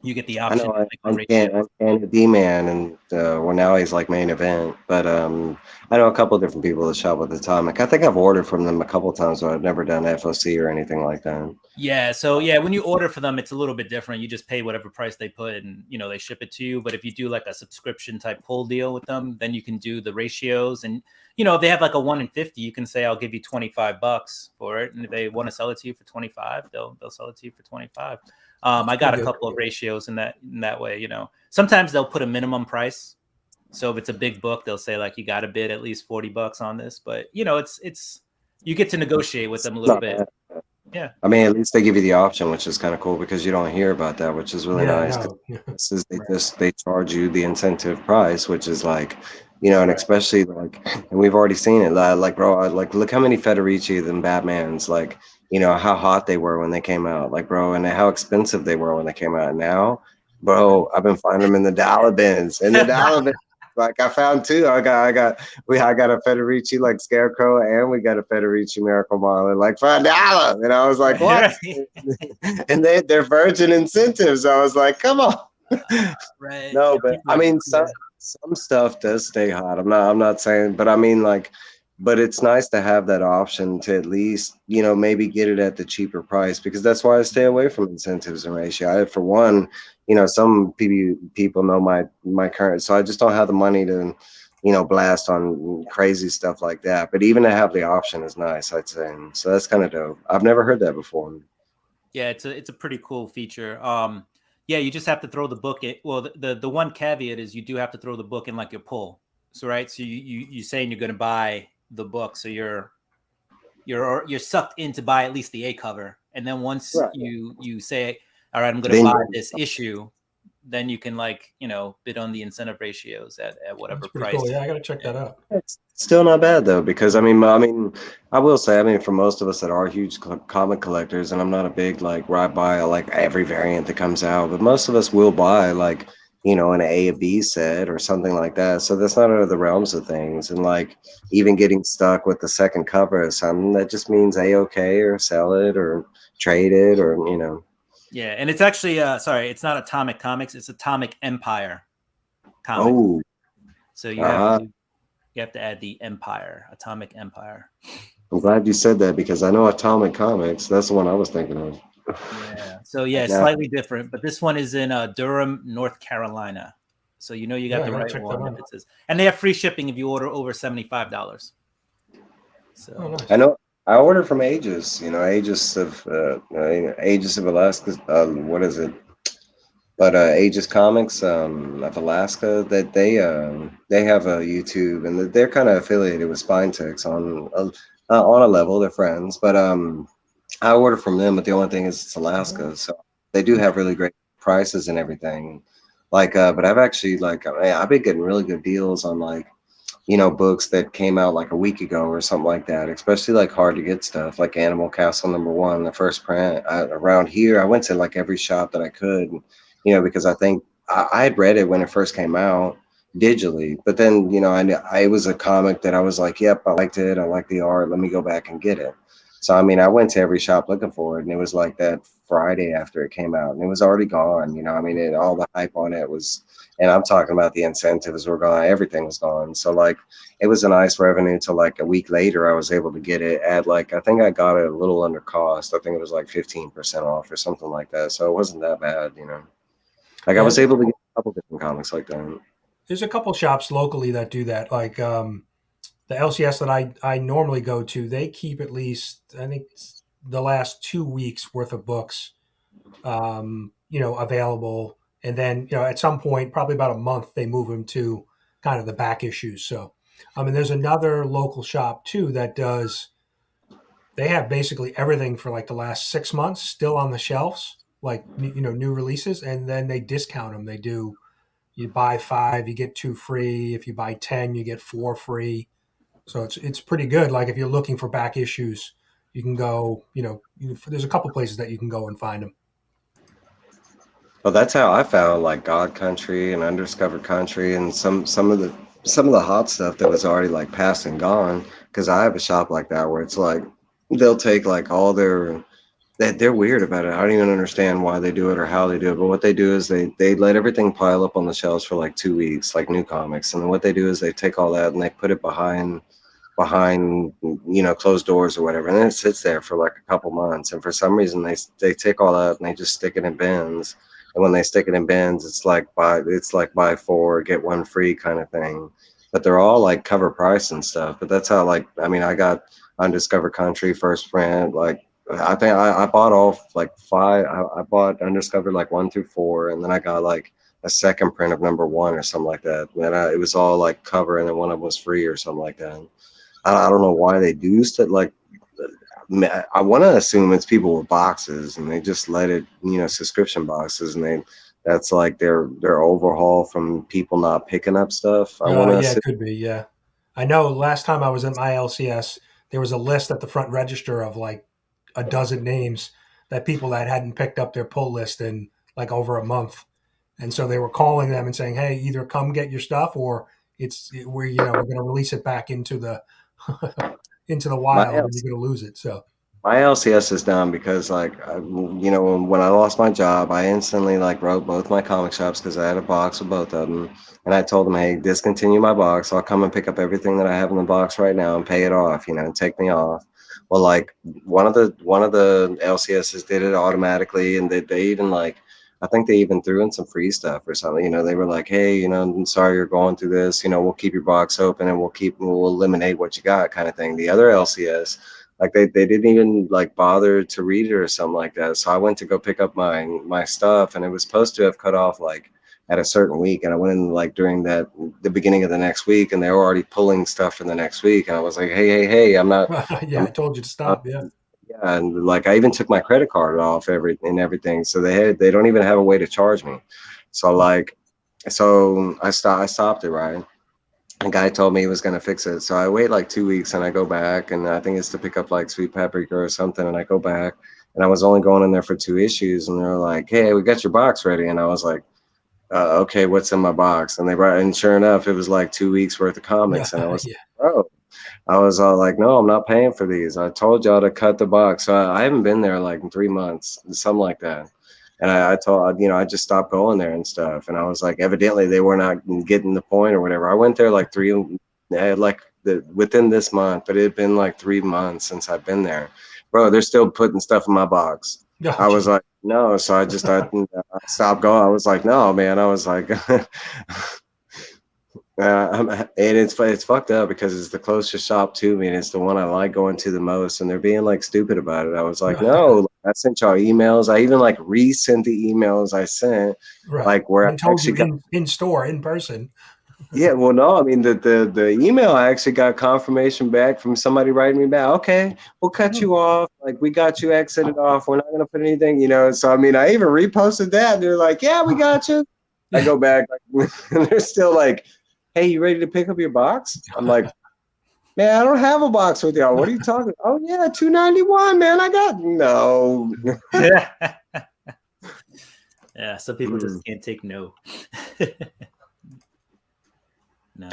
you get the I option. know I'm a D-Man, and well, now he's like main event. But I know a couple of different people that shop with Atomic. I think I've ordered from them a couple of times, but I've never done FOC or anything like that. Yeah, so yeah, when you order for them, it's a little bit different. You just pay whatever price they put, and they ship it to you. But if you do like a subscription type pull deal with them, then you can do the ratios, and if they have like a 1 in 50, you can say I'll give you $25 for it, and if they want to sell it to you for 25, they'll sell it to you for 25. I got a couple of ratios in that way. Sometimes they'll put a minimum price. So if it's a big book, they'll say like you got to bid at least $40 on this. But it's you get to negotiate with them a little bit. Yeah. I mean, at least they give you the option, which is kind of cool, because you don't hear about that, which is really nice. No. They charge you the incentive price, which is like, and especially like, and we've already seen it. Like, bro, like look how many Federici than Batmans, like, how hot they were when they came out, like, bro, and how expensive they were when they came out. Now, bro, I've been finding them in the dollar bins. Like I found two. I got a Federici like Scarecrow, and we got a Federici Miracle Marlin like for $1. And I was like, what? And they're virgin incentives. I was like, come on. Right. No, but I mean, some stuff does stay hot. I'm not saying, but I mean, like, but it's nice to have that option to at least, you know, maybe get it at the cheaper price, because that's why I stay away from incentives and ratio. For one, you know, some people know my current, so I just don't have the money to, you know, blast on crazy stuff like that. But even to have the option is nice, I'd say. So that's kind of dope. I've never heard that before. Yeah, it's a pretty cool feature. Yeah, you just have to throw the book in. Well, the one caveat is you do have to throw the book in like your pull. So right, so you saying you're going to buy the book, so you're sucked in to buy at least the A cover, and then once Right. you say, all right, I'm going to Then buy this issue, then you can, like, you know, bid on the incentive ratios at whatever That's pretty price. cool. Yeah, I got to check that out. it's still not bad though, because I will say, I mean, for most of us that are huge comic collectors, and I'm not a big like where I buy like every variant that comes out, but most of us will buy like, you know, an A, a B set or something like that. So that's not out of the realms of things. And like even getting stuck with the second cover or something, that just means A okay, or sell it or trade it, or you know. Yeah, and it's actually sorry, it's not Atomic Comics, it's Atomic Empire Comics. Oh, So you have to add the Empire, Atomic Empire. I'm glad you said that, because I know Atomic Comics. That's the one I was thinking of. Yeah. So yeah, Now, slightly different, but this one is in Durham, North Carolina. So you know you got Yeah, I the gotta right check that one out. if it says, and they have free shipping if you order over $75. So Oh, nice. I know I ordered from Aegis, you know, Aegis of Alaska. What is it? But Aegis Comics of Alaska, that they have a YouTube, and they're kind of affiliated with Spintex on a level. They're friends, but I order from them. But the only thing is it's Alaska, so they do have really great prices and everything. Like, but I've actually like I've been getting really good deals on like, you know, books that came out like a week ago or something like that, especially like hard to get stuff like Animal Castle #1, the first print. Around here, I went to like every shop that I could, you know, because I think I had read it when it first came out digitally, but then, you know, it was a comic that I was like, yep, I liked it. I like the art. Let me go back and get it. So, I mean, I went to every shop looking for it, and it was like that Friday after it came out, and it was already gone. You know, I mean, all the hype on it was, and I'm talking about the incentives were gone, everything was gone. So like it was a nice revenue till like a week later I was able to get it at like, I think I got it a little under cost. I think it was like 15% off or something like that. So it wasn't that bad, you know. Like I Yeah, was able to get a couple different comics like that. there's a couple shops locally that do that. Like the LCS that I normally go to, they keep at least, I think, the last 2 weeks worth of books, you know, available. And then, you know, at some point, probably about a month, they move them to kind of the back issues. So, I mean, there's another local shop too that does, they have basically everything for like the last 6 months still on the shelves, like, you know, new releases, and then they discount them. They do, you buy 5, you get 2 free. If you buy 10, you get 4 free. So it's pretty good. Like if you're looking for back issues, you can go, you know, there's a couple places that you can go and find them. Well, that's how I found like God Country and Undiscovered Country and some of the hot stuff that was already like past and gone. Because I have a shop like that where it's like they'll take like all their, they're weird about it. I don't even understand why they do it or how they do it. But what they do is they let everything pile up on the shelves for like 2 weeks, like new comics. And then what they do is they take all that and they put it behind, you know, closed doors or whatever, and then it sits there for like a couple months. And for some reason they take all that and they just stick it in bins. And when they stick it in bins, it's like buy 4 get 1 free kind of thing. But they're all like cover price and stuff. But that's how, like, I mean, I got Undiscovered Country first print. Like I think I bought all like 5. I bought Undiscovered like 1 through 4, and then I got like a second print of #1 or something like that. And it was all like cover, and then one of them was free or something like that. I don't know why they do stuff like. I want to assume it's people with boxes and they just let it, you know, subscription boxes, and that's like their overhaul from people not picking up stuff. I want to Yeah, it assume. could be. Yeah. I know last time I was at my LCS, there was a list at the front register of like a dozen names that people that hadn't picked up their pull list in like over a month. And so they were calling them and saying, "Hey, either come get your stuff, or we're going to release it back into the into the My wild, and you're going to lose it." So My LCS is down because, like, when I lost my job, I instantly like wrote both my comic shops because I had a box of both of them, and I told them, "Hey, discontinue my box. I'll come and pick up everything that I have in the box right now and pay it off. Take me off." Well, like one of the LCSs did it automatically, and they even like. I think they even threw in some free stuff or something. They were like, "Hey, I'm sorry you're going through this. We'll keep your box open and we'll eliminate what you got," kind of thing. The other LCS, like they didn't even like bother to read it or something like that. So I went to go pick up my stuff, and it was supposed to have cut off like at a certain week, and I went in like during the beginning of the next week, and they were already pulling stuff for the next week, and I was like, hey, I'm not. Yeah, I'm I told you to stop. Yeah. Yeah, and like I even took my credit card off everything, so they don't even have a way to charge me. So like, so I stopped it, right. A guy told me he was gonna fix it, so I wait like 2 weeks, and I go back, and I think it's to pick up like Sweet Paprika or something, and I go back, and I was only going in there for 2 issues, and they're like, "Hey, we got your box ready," and I was like, "Okay, what's in my box?" And they brought, and sure enough, it was like 2 weeks worth of Yeah. comics, and I was, Yeah. "Bro," I was all like, "No, I'm not paying for these. I told y'all to cut the box." So I haven't been there like in 3 months, something like that. And I told, I just stopped going there and stuff. And I was like, evidently they were not getting the point or whatever. I went there like within this month, but it had been like 3 months since I've been there. Bro, they're still putting stuff in my box. Oh, I was gee. like, no. So I stopped going. I was like, no, man. I was like, and it's fucked up because it's the closest shop to me, and it's the one I like going to the most, and they're being like stupid about it. I was like, no, I sent y'all emails. I even like resent the emails I sent, Right. like where And I told you actually got. in store, in person. Yeah, well, no, I mean the email I actually got confirmation back from somebody writing me back. Okay, we'll cut Hmm. you off. Like we got you exited off. We're not gonna put anything. So I mean, I even reposted that. And they're like, yeah, we got you. I go back, like, and they're still like, hey, you ready to pick up your box? I'm like, man, I don't have a box with y'all. What are you talking? Oh yeah, $2.91, man. I got no. Yeah, some people just can't take no. No.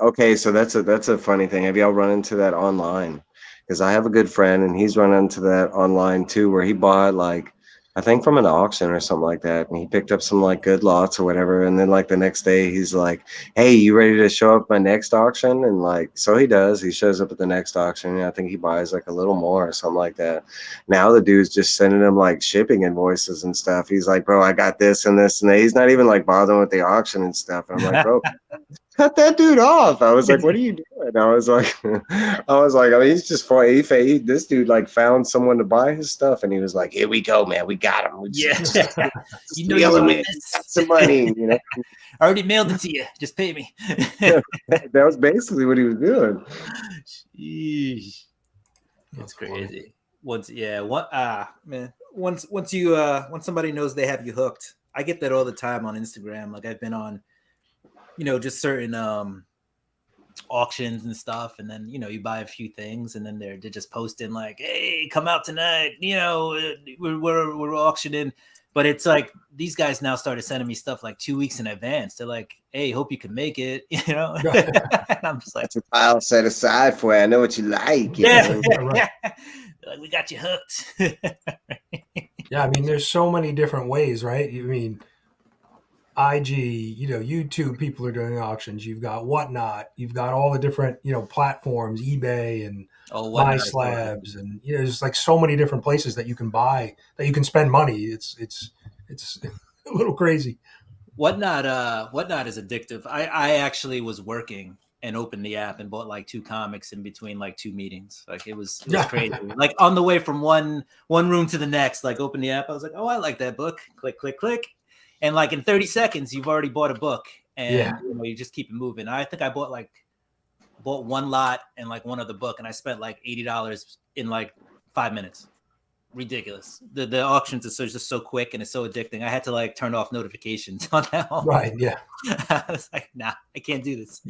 Okay, so that's a funny thing. Have y'all run into that online? Because I have a good friend, and he's run into that online too, where he bought like, I think from an auction or something like that, and he picked up some like good lots or whatever, and then like the next day he's like, "Hey, you ready to show up my next auction?" And like, so he does. He shows up at the next auction, and I think he buys like a little more or something like that. Now the dude's just sending him like shipping invoices and stuff. He's like, "Bro, I got this and this and that." He's not even like bothering with the auction and stuff. And I'm like, "Bro, cut that dude off." I was like, "What are you doing?" I mean, he's just for this dude like found someone to buy his stuff, and he was like, "Here we go, man. We got him. We Yeah. just You know mail you him want in. this. Got some money." I already mailed it to you. Just pay me. That was basically what he was doing. Sheesh. That's It's crazy. Once man. Once somebody knows they have you hooked. I get that all the time on Instagram. Like I've been on, just certain auctions and stuff, and then you buy a few things, and then they're just posting like, "Hey, come out tonight." We're auctioning, but it's like these guys now started sending me stuff like 2 weeks in advance. They're like, "Hey, hope you can make it," And I'm just like, That's a file set aside for you. I know what you like. yeah, right. like we got you hooked. Yeah, I mean, there's so many different ways, right? I mean, IG, YouTube people are doing auctions. You've got Whatnot. You've got all the different, platforms, eBay and Whatnot Buy is so Slabs, and there's like so many different places that you can buy, that you can spend money. It's a little crazy. Whatnot is addictive. I actually was working and opened the app and bought like 2 comics in between like 2 meetings. Like it was crazy. Like on the way from one room to the next, like open the app. I was like, oh, I like that book. Click, click, click. And like in 30 seconds, you've already bought a book, and you just keep it moving. I think I bought one lot and like one other book, and I spent like $80 in like 5 minutes. Ridiculous. The auctions are just so quick, and it's so addicting. I had to like turn off notifications on that one. Right. Yeah. I was like, nah, I can't do this.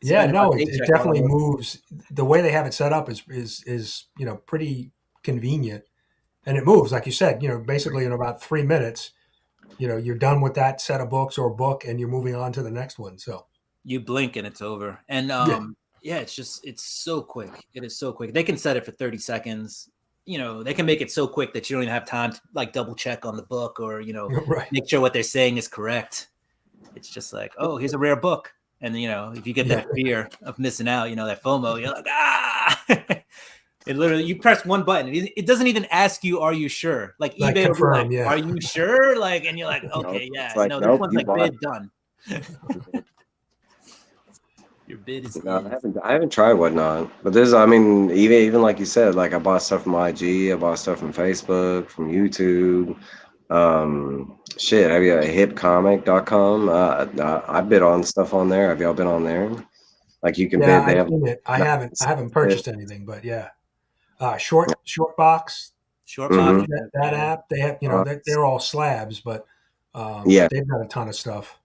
Yeah, no, it definitely moves. The way they have it set up is pretty convenient, and it moves like you said. Basically in about 3 minutes, you're done with that set of books or book, and you're moving on to the next one. So you blink and it's over. And it's so quick. It is so quick. They can set it for 30 seconds. they can make it so quick that you don't even have time to like double check on the book or, Right. make sure what they're saying is correct. It's just like, oh, here's a rare book. And if you get that fear of missing out, that FOMO, you're like, it literally, you press one button. It doesn't even ask you, are you sure? Like eBay will be like, are you sure? Like, and you're like, okay, yeah. Like, no, nope, this one's like bid done. Your bid is No, I haven't tried Whatnot, but even like you said, like I bought stuff from IG, I bought stuff from Facebook, from YouTube. Have you hipcomic.com? I bid on stuff on there. Have y'all been on there? Like you can bid. They I've have. seen it. I haven't purchased anything, but yeah. Shortbox. Shortbox. That app. They have, they're all slabs, but they've got a ton of stuff.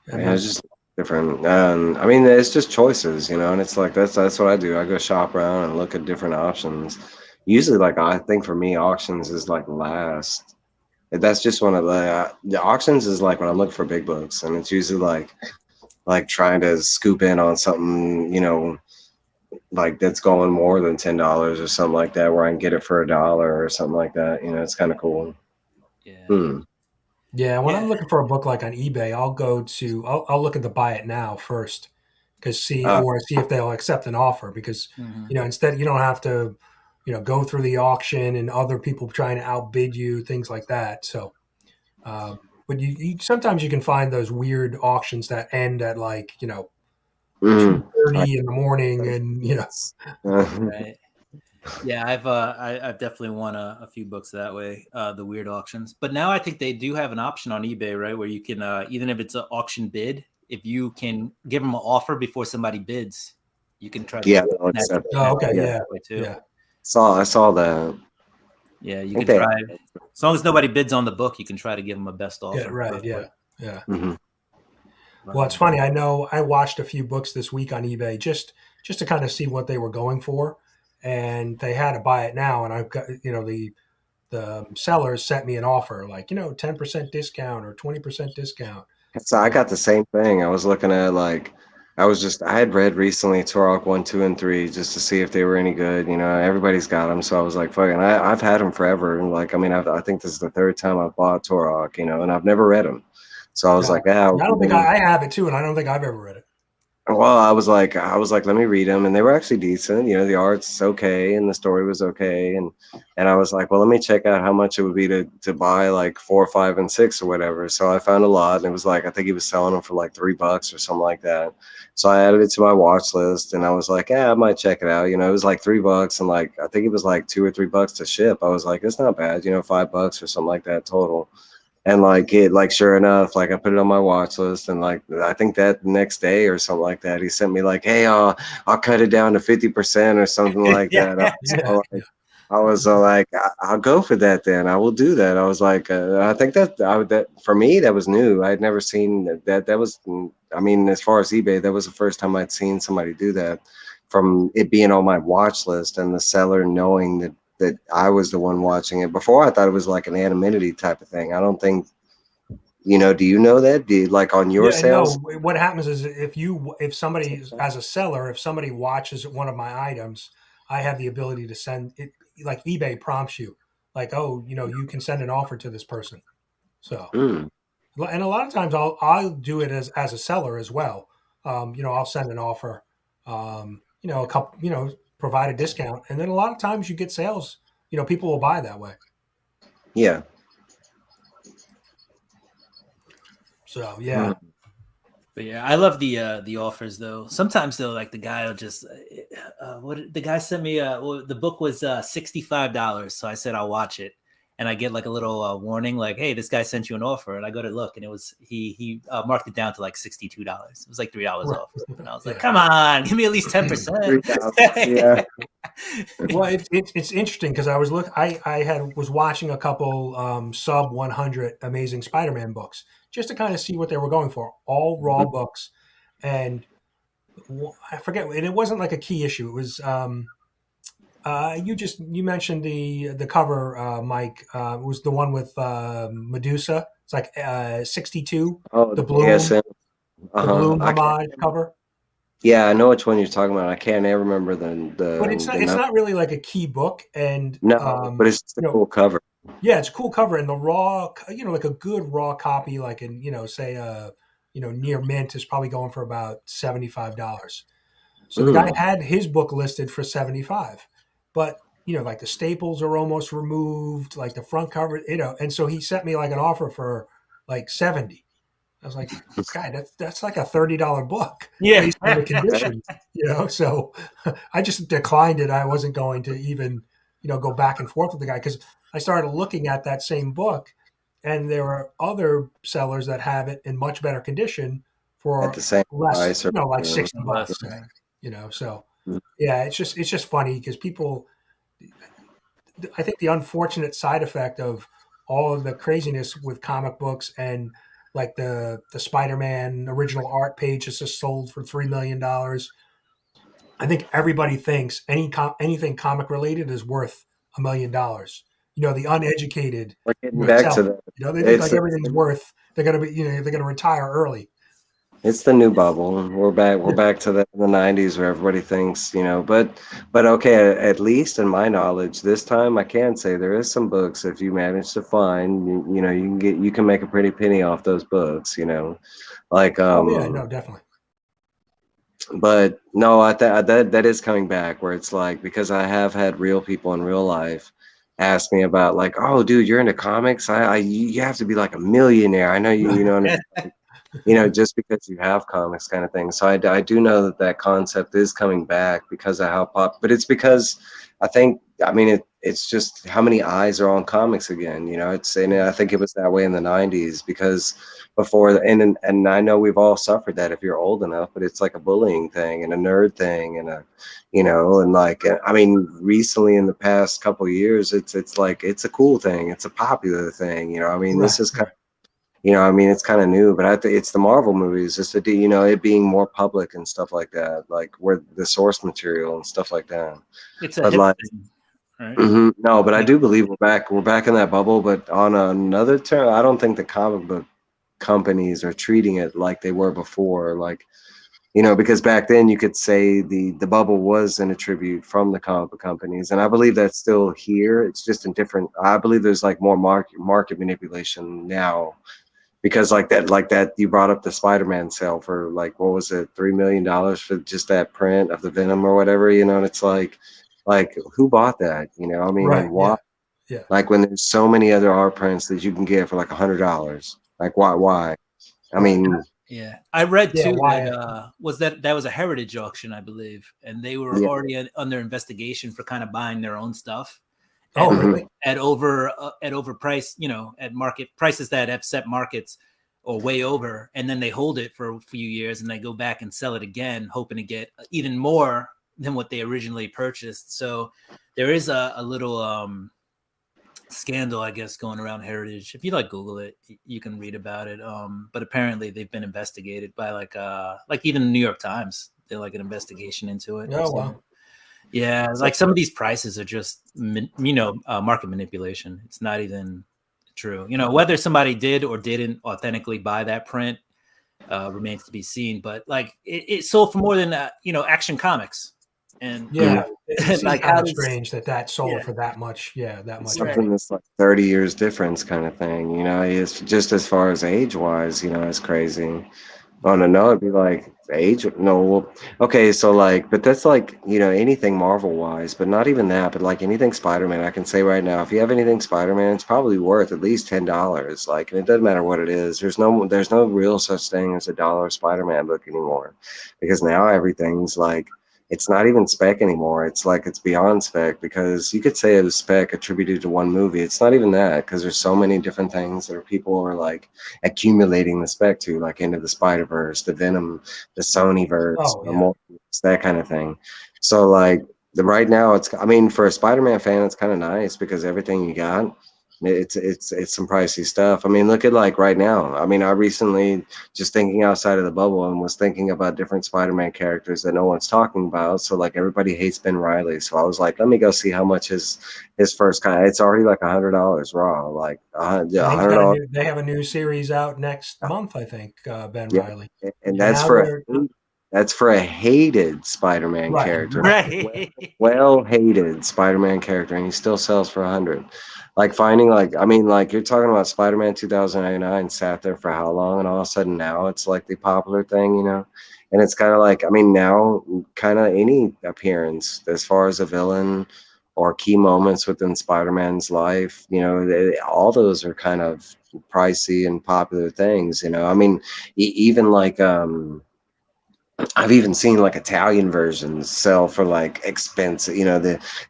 It's just different. It's just choices, and it's like that's what I do. I go shop around and look at different options. Usually, like I think for me, auctions is like last. That's just one of the auctions is like when I'm looking for big books, and it's usually like trying to scoop in on something, like that's going more than $10 or something like that, where I can get it for $1 or something like that. It's kind of cool. Yeah. Yeah, when I'm looking for a book like on eBay, I'll look at the buy it now first, see if they'll accept an offer, because instead you don't have to go through the auction and other people trying to outbid you, things like that. So, but you sometimes you can find those weird auctions that end at like 2:30 in the morning, and Right. Yeah, I've definitely won a few books that way, the weird auctions. But now I think they do have an option on eBay, right, where you can even if it's an auction bid, if you can give them an offer before somebody bids, you can try to that way too. Yeah. I saw that. Yeah, you can try, as long as nobody bids on the book, you can try to give them a best offer. Yeah, right. Yeah. Mm-hmm. Well, it's funny. I know I watched a few books this week on eBay just to kind of see what they were going for, and they had to buy it now. And I've got the sellers sent me an offer like 10% discount or 20% discount. So I got the same thing. I was looking at I had read recently Turok 1, 2, and 3 just to see if they were any good. Everybody's got them, so I was like, "Fucking!" I've had them forever, and I think this is the third time I've bought Turok, and I've never read them. So I was like, I don't think I have it too, and I don't think I've ever read it. Well, I was like, let me read them, and they were actually decent. The art's okay, and the story was okay, and I was like, well, let me check out how much it would be to buy like 4, 5, and 6 or whatever. So I found a lot, and it was like I think he was selling them for like $3 or something like that. So I added it to my watch list, and I was like, I might check it out. It was like $3, and like I think it was like $2 or $3 to ship. I was like, it's not bad, $5 or something like that total. And sure enough, like I put it on my watch list, and like I think that next day or something like that, he sent me like, hey, I'll cut it down to 50% or something like that. I was like, I'll go for that then. I will do that. I was like, I think that for me that was new. I had never seen that. That was, as far as eBay, that was the first time I'd seen somebody do that, from it being on my watch list and the seller knowing that I was the one watching it. Before, I thought it was like an anonymity type of thing. I don't think, do you know that? Do you, like on your sales? No, what happens is if somebody, as a seller, if somebody watches one of my items, I have the ability to send it, like eBay prompts you, like, oh, you can send an offer to this person. So, and a lot of times I'll do it as a seller as well. I'll send an offer, a couple, provide a discount, and then a lot of times you get sales. People will buy that way. Yeah. So yeah. But yeah, I love the offers though. Sometimes though, like the guy will just the guy sent me the book was $65, so I said I'll watch it, and I get like a little warning like, hey, this guy sent you an offer, and I go to look, and it was he marked it down to like $62. It was like $3 off, and I was like, come on, give me at least 10%. Yeah. Well, it's interesting because I was was watching a couple sub 100 Amazing Spider-Man books just to kind of see what they were going for, all raw books, and I forget, and it wasn't like a key issue. It was you mentioned the cover, Mike. It was the one with Medusa. It's like 62. Oh, the blue, yes, the blue homage cover. Yeah, I know which one you're talking about. I can't ever remember But the it's number. not really like a key book, and No, but it's just a you know, cool cover. yeah, it's a cool cover, and the raw, like a good raw copy, like in say near mint is probably going for about $75. So the guy Mm, had his book listed for 75, but like the staples are almost removed, like the front cover, and so he sent me like an offer for like 70. I was like, guy, that's like a $30 book Yeah. based on the condition, So I just declined it. I wasn't going to even, go back and forth with the guy because I started looking at that same book, and there are other sellers that have it in much better condition at for the same less, price or like 60 bucks, Less. say, So yeah, it's just funny because people, I think the unfortunate side effect of all of the craziness with comic books and like the Spider-Man original art page is just sold for $3 million. I think everybody thinks anything comic related is worth $1 million. The uneducated, we're getting back sell to it. the They think it's like everything's worth. They're gonna be, they're gonna retire early. it's the new bubble. We're Yeah, back to the 90s where everybody thinks, but okay, at least in my knowledge, this time I can say there is some books if you manage to find, you can make a pretty penny off those books, Like oh yeah, no, definitely. but no, that is coming back where it's like because I have had real people in real life ask me about like, oh, dude, you're into comics. You have to be like a millionaire. I know and it's just because you have comics kind of thing. So I do know that concept is coming back because of how pop, but it's because I mean, it's just how many eyes are on comics again, and I think it was that way in the 90s because before, and I know we've all suffered that if you're old enough, but it's like a bullying thing and a nerd thing and and like, I mean, recently in the past couple of years, it's like, it's a cool thing. It's a popular thing, I mean, Right, this is kind right. I mean, it's kind of new, but I think it's the Marvel movies, just it being more public and stuff like that, like where the source material and stuff like that. It's a But hip like, thing, right? no, but I Yeah. do believe we're back. We're back in that bubble. But on another term, I don't think the comic book companies are treating it like they were before. Like, because back then you could say the bubble was an attribute from the comic book companies, and I believe that's still here. It's just in different. I believe there's like more market manipulation now because like that you brought up the Spider-Man sale for like what was it, $3 million for just that print of the Venom or whatever, and it's like who bought that, I mean, Right, and why, yeah, yeah. like when there's so many other art prints that you can get for like $100, like why, I Right. mean, Yeah, I read Yeah, too that why? that was a heritage auction, I believe, and they were yeah, already under investigation for kind of buying their own stuff Oh, at hmm really? at overprice, at market prices that have set markets or way over, and then they hold it for a few years and they go back and sell it again, hoping to get even more than what they originally purchased. So there is a little scandal, I guess, going around Heritage. If you like Google it, you can read about it. But apparently they've been investigated by like even the New York Times. They're like an investigation into it. Oh, So wow. yeah, so, like some of these prices are just market manipulation. It's not even true. Whether somebody did or didn't authentically buy that print remains to be seen. But like it sold for more than Action Comics, and mhm. Yeah, it seems like kind how of does strange that sold yeah for that much. Yeah, that It's much something money. right that's like 30 years difference kind of thing, it's just as far as age wise, it's crazy. Oh no, Yeah. no, it'd be like age. No, well, okay, so like, but that's like anything Marvel wise, but not even that. But like anything Spider Man, I can say right now, if you have anything Spider Man, it's probably worth at least $10. Like, and it doesn't matter what it is. There's no real such thing as a dollar Spider Man book anymore, because now everything's like. It's not even spec anymore. It's like it's beyond spec because you could say it was spec attributed to one movie. It's not even that because there's so many different things that people are like accumulating the spec to, like into the Spider Verse, the Venom, the Sony verse, Oh, the yeah. Morbius, that kind of thing. So like right now, I mean, for a Spider-Man fan, it's kind of nice because everything you got, it's some pricey stuff. I mean, look at like right now. I mean, I recently just thinking outside of the bubble and was thinking about different Spider-Man characters that no one's talking about. So like everybody hates Ben Riley. So I was like, let me go see how much his first kind. It's already like $100 raw, like Yeah, a he's hundred got a dollars. new. They have a new series out next month, I think. Ben Yeah, Riley. and And that's now for they're. That's for a hated Spider-Man Right. character. Right. Well hated Spider-Man character, and he still sells for 100. Like finding like I mean like you're talking about Spider-Man 2099 sat there for how long, and all of a sudden now it's like the popular thing, you know. And it's kind of like I mean now kind of any appearance as far as a villain or key moments within Spider-Man's life, you know, all those are kind of pricey and popular things, you know. I mean, even like I've even seen like Italian versions sell for like expensive, you know,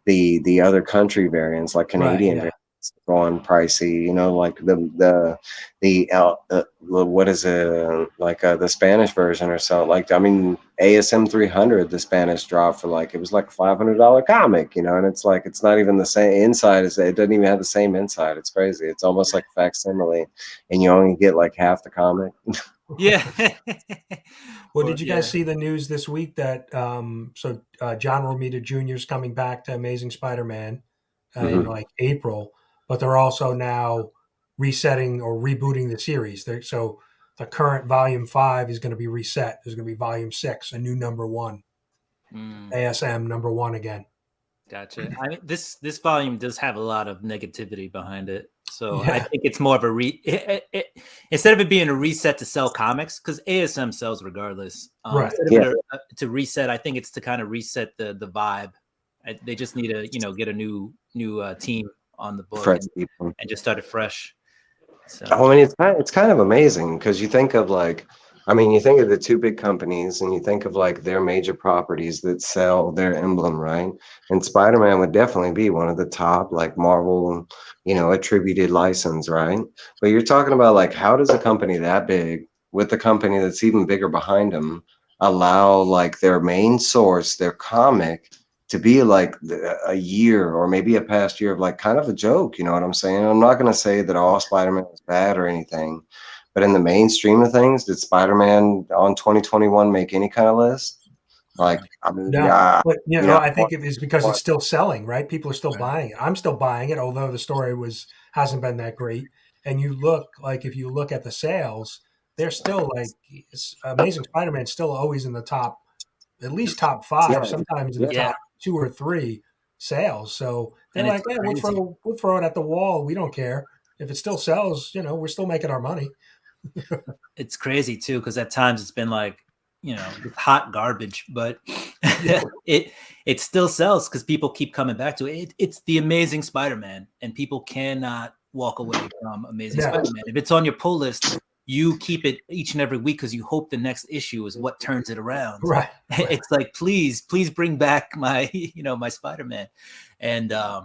the other country variants, like Right. Canadian Yeah. variants, going pricey, you know, like what is it like the Spanish version or so. Like I mean, ASM 300, the Spanish dropped for like it was like $500 comic, you know, and it's like it's not even the same inside as it doesn't even have the same inside. It's crazy. It's almost like facsimile, and you only get like half the comic. Yeah. Well, did you guys Yeah. see the news this week that John Romita Jr. is coming back to Amazing Spider-Man in Mhm. like April, but they're also now resetting or rebooting the series. So the current Volume 5 is going to be reset. There's going to be Volume 6, a new number 1, Mm. ASM number 1 again. Gotcha. I mean, this volume does have a lot of negativity behind it, so I Yeah. think it's more of a instead of it being a reset to sell comics, because ASM sells regardless. Right. Instead of it to reset, I think it's to kind of reset the vibe. They just need to get a new team on the book Fresh people. and just start it fresh. So I mean, it's kind of amazing because you think of like, I mean, you think of the two big companies and you think of like their major properties that sell their emblem, right? And Spider-Man would definitely be one of the top, like Marvel, you know, attributed license, right? But you're talking about like, how does a company that big with a company that's even bigger behind them allow like their main source, their comic, to be like a year or maybe a past year of like kind of a joke, you know what I'm saying? I'm not going to say that all Spider-Man is bad or anything, but in the mainstream of things, did Spider-Man on 2021 make any kind of list? Like, I mean, No, yeah, but you know, I think it is because it's what- still selling, right? People are still buying it. I'm still buying it, although the story hasn't been that great. And if you look at the sales, they're still like Amazing Spider-Man's still always in the top, at least top 5, yeah, sometimes in the yeah, yeah, top 2 or 3 sales. So they're and it's like, yeah, crazy. we'll throw it at the wall. We don't care if it still sells. You know, we're still making our money. It's crazy too, because at times it's been like, it's hot garbage, but Yeah. it still sells because people keep coming back to it. It's the Amazing Spider-Man, and people cannot walk away from Amazing Yeah. Spider-Man. If it's on your pull list, you keep it each and every week because you hope the next issue is what turns it around. Right. It's like, please bring back my my Spider-Man, and I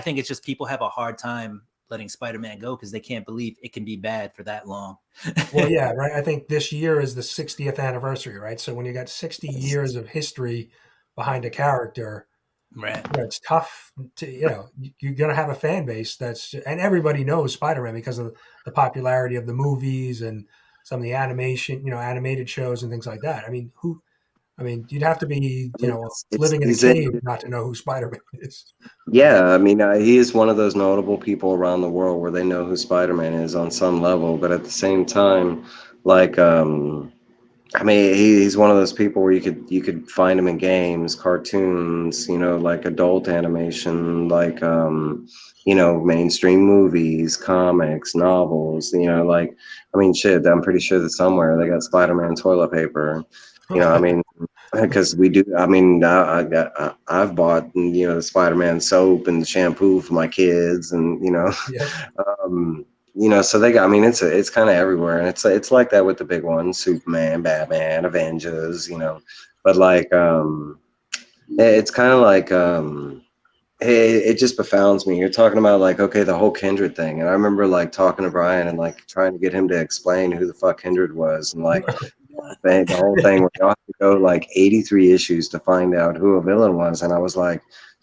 think it's just people have a hard time letting Spider-Man go because they can't believe it can be bad for that long. Well, yeah, right. I think this year is the 60th anniversary, right? So when you got 60 years of history behind a character, Right. it's tough to, you're going to have a fan base and everybody knows Spider-Man because of the popularity of the movies and some of the animated shows and things like that. I mean, you'd have to be, I mean, living in a he's in. cave not to know who Spider-Man is. Yeah, I mean, he is one of those notable people around the world where they know who Spider-Man is on some level, but at the same time, like, I mean, he's one of those people where you could find him in games, cartoons, you know, like adult animation, like mainstream movies, comics, novels, you know, like I mean, shit, I'm pretty sure that somewhere they got Spider-Man toilet paper, you know, I mean, because we do. I mean, I've bought the Spider-Man soap and shampoo for my kids, and Yeah. so they got. I mean, it's kind of everywhere, and it's like that with the big ones: Superman, Batman, Avengers, But like, it's kind of like it just befounds me. You're talking about like, okay, the whole Kindred thing, and I remember like talking to Brian and like trying to get him to explain who the fuck Kindred was, and like the whole thing where you have to go like 83 issues to find out who a villain was. And I was like,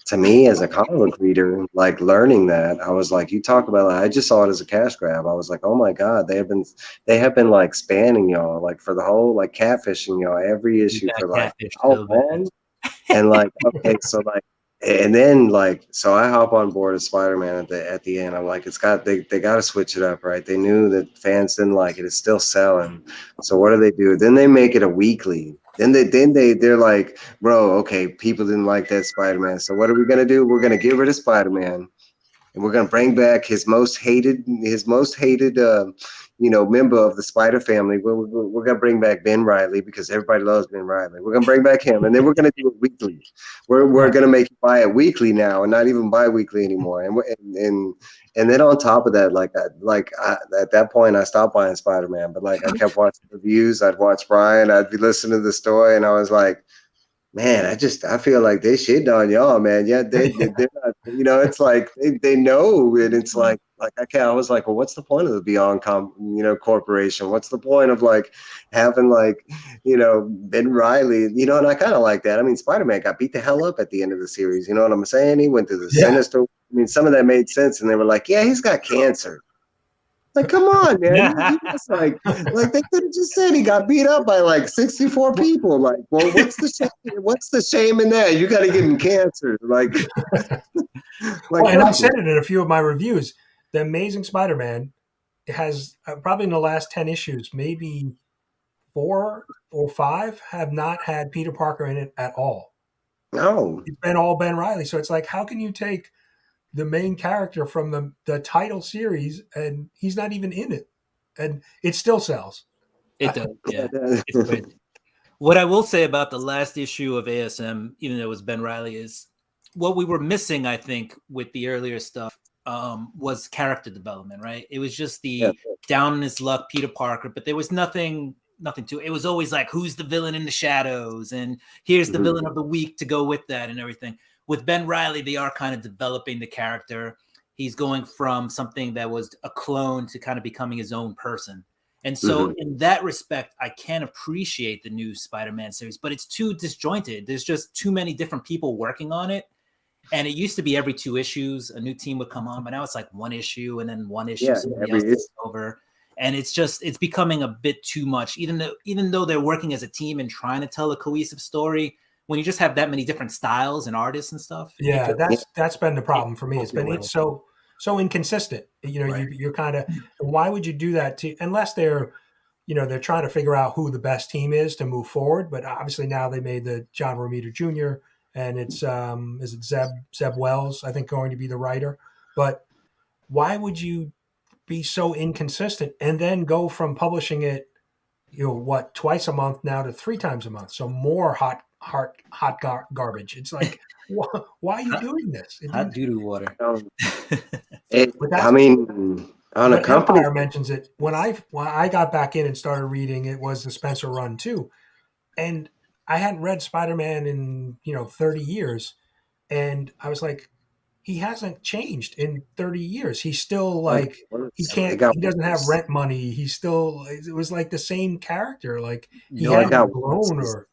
to me as a comic book reader, like learning that, I was like, you talk about, I just saw it as a cash grab. I was like, oh my God, they have been like spanning y'all, like for the whole, like catfishing y'all every issue for like how long? And like, okay, so like, and then like, so I hop on board as Spider-Man at the end. I'm like, they got to switch it up, right? They knew that fans didn't like it. It's still selling. So what do? Then they make it a weekly. they're like, bro, okay, people didn't like that Spider-Man, so what are we gonna do? We're gonna get rid of Spider-Man, and we're gonna bring back his most hated, member of the Spider family. We're gonna bring back Ben Riley because everybody loves Ben Riley. We're gonna bring back him, and then we're gonna do it weekly. We're gonna make you buy it weekly now, and not even bi-weekly anymore. And then on top of that, at that point, I stopped buying Spider-Man, but like I kept watching reviews. I'd watch Brian. I'd be listening to the story, and I was like, man, I feel like they shit on y'all, man. Yeah, they're not, it's like they know, and it's like I was like, well, what's the point of the Beyond Corporation? What's the point of like having Ben Riley, and I kind of like that. I mean, Spider-Man got beat the hell up at the end of the series. You know what I'm saying? He went to the Sinister. I mean, some of that made sense, and they were like, yeah, he's got cancer. Like, come on, man. He just like they could have just said he got beat up by like 64 people. Like, well, what's the shame? What's the shame in that? You got to give him cancer. Like, and I said it in a few of my reviews. The Amazing Spider-Man has probably in the last 10 issues, maybe 4 or 5 have not had Peter Parker in it at all. No, it's been all Ben Riley. So it's like, how can you take the main character from the title series and he's not even in it, and it still sells? It does. Yeah. It's great. What I will say about the last issue of ASM, even though it was Ben Riley, is what we were missing, I think, with the earlier stuff was character development, right? It was just the down on his luck Peter Parker, but there was nothing to it. It was always like, who's the villain in the shadows, and here's the villain of the week to go with that and everything. With Ben Riley, they are kind of developing the character. He's going from something that was a clone to kind of becoming his own person. And so in that respect, I can appreciate the new Spider-Man series, but it's too disjointed. There's just too many different people working on it. And it used to be every 2 issues, a new team would come on, but now it's like 1 issue and then 1 issue, somebody else takes over. And it's becoming a bit too much, even though they're working as a team and trying to tell a cohesive story. When you just have that many different styles and artists and stuff. Yeah, that's been the problem for me. It's so inconsistent. You're kind of, why would you do that unless they're trying to figure out who the best team is to move forward. But obviously now they made the John Romita Jr. and it's is it Zeb Wells, I think, going to be the writer. But why would you be so inconsistent and then go from publishing it, twice a month now to 3 times a month? So more hot garbage. It's like, why are you doing this? Hot doo-doo water. I mean, on a company Empire mentions it. When I got back in and started reading, it was the Spencer run too, and I hadn't read Spider-Man in 30 years, and I was like, he hasn't changed in 30 years. He's still like, he doesn't have rent money. It was like the same character. Like he hadn't grown or.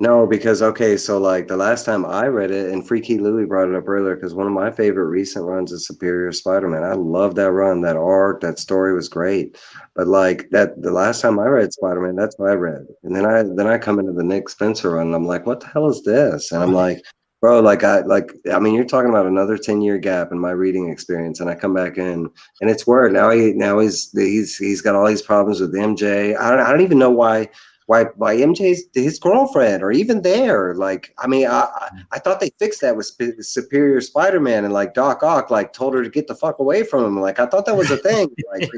No, because so like the last time I read it, and Freaky Louie brought it up earlier, because one of my favorite recent runs is Superior Spider-Man. I love that run, that art, that story was great. But like that, the last time I read Spider-Man, that's what I read, and then I come into the Nick Spencer run, and I'm like, what the hell is this? And I'm like, bro, I mean, you're talking about another 10-year gap in my reading experience, and I come back in, and it's weird. Now he's got all these problems with MJ. I don't even know why MJ's his girlfriend or even there. Like, I mean, I thought they fixed that with Superior Spider-Man, and like Doc Ock like told her to get the fuck away from him. Like, I thought that was a thing. Like,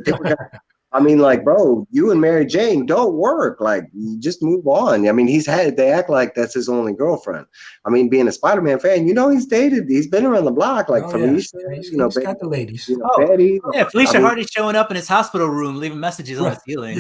I mean, like, bro, you and Mary Jane don't work. Like, you just move on. I mean, they act like that's his only girlfriend. I mean, being a Spider-Man fan, he's dated. He's been around the block, like Felicia. He's got the ladies. Betty. Yeah, Felicia Hardy's showing up in his hospital room, leaving messages on the ceiling.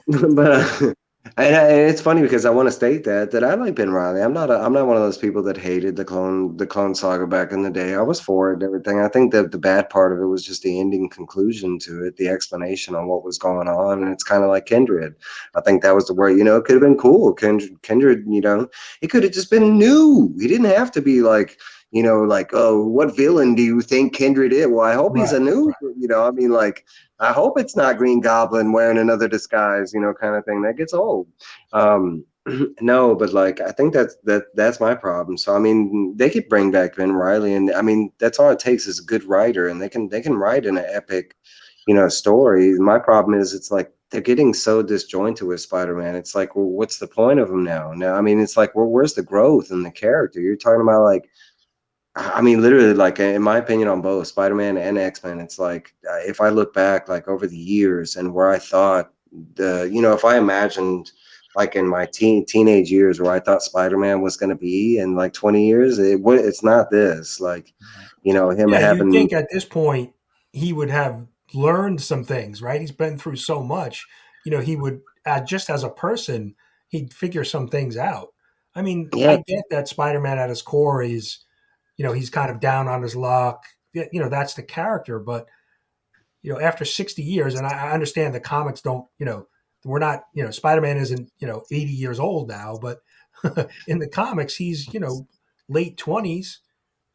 But and it's funny because I want to state that I like Ben Riley. I'm not one of those people that hated the clone saga back in the day. I was for it and everything. I think that the bad part of it was just the ending conclusion to it, the explanation on what was going on, and it's kind of like Kindred. I think that was the word. It could have been cool. Kindred, it could have just been new. He didn't have to be like, like, oh, what villain do you think Kindred is? Well, I hope he's a new, I mean, like, I hope it's not Green Goblin wearing another disguise, kind of thing. That gets old. No, but like, I think that's my problem. So, I mean, they could bring back Ben Riley, and I mean, that's all it takes is a good writer, and they can write in an epic, story. My problem is it's like they're getting so disjointed with Spider-Man. It's like, well, what's the point of him now? Now, I mean, it's like, well, where's the growth in the character? You're talking about like, I mean, literally, like in my opinion, on both Spider-Man and X-Men, it's like if I look back, like over the years, and where I thought if I imagined, like in my teenage years, where I thought Spider-Man was going to be in like 20 years, it's not this. Like, him Yeah, you'd having, think at this point he would have learned some things, right? He's been through so much. He would, just as a person, he'd figure some things out. I mean, yeah, I get that Spider-Man at his core is, he's kind of down on his luck. That's the character. But, after 60 years, and I understand the comics don't, we're not, Spider-Man isn't, 80 years old now, but in the comics, he's, late 20s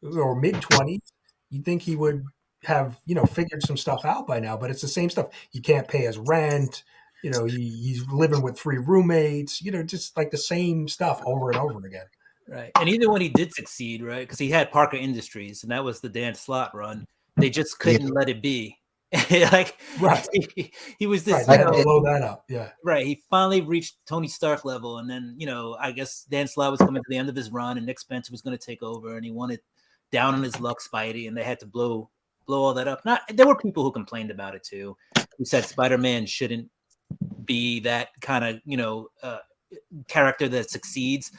or mid 20s. You'd think he would have, figured some stuff out by now, but it's the same stuff. He can't pay his rent. He's living with 3 roommates, just like the same stuff over and over again. Right. And even when he did succeed, right, because he had Parker Industries, and that was the Dan Slott run, they just couldn't let it be. Like, right. He was this, right. Blow that up. Yeah. Right. He finally reached Tony Stark level. And then, I guess Dan Slott was coming to the end of his run, and Nick Spencer was going to take over, and he wanted down on his luck Spidey, and they had to blow all that up. There were people who complained about it too, who said Spider-Man shouldn't be that kind of, character that succeeds.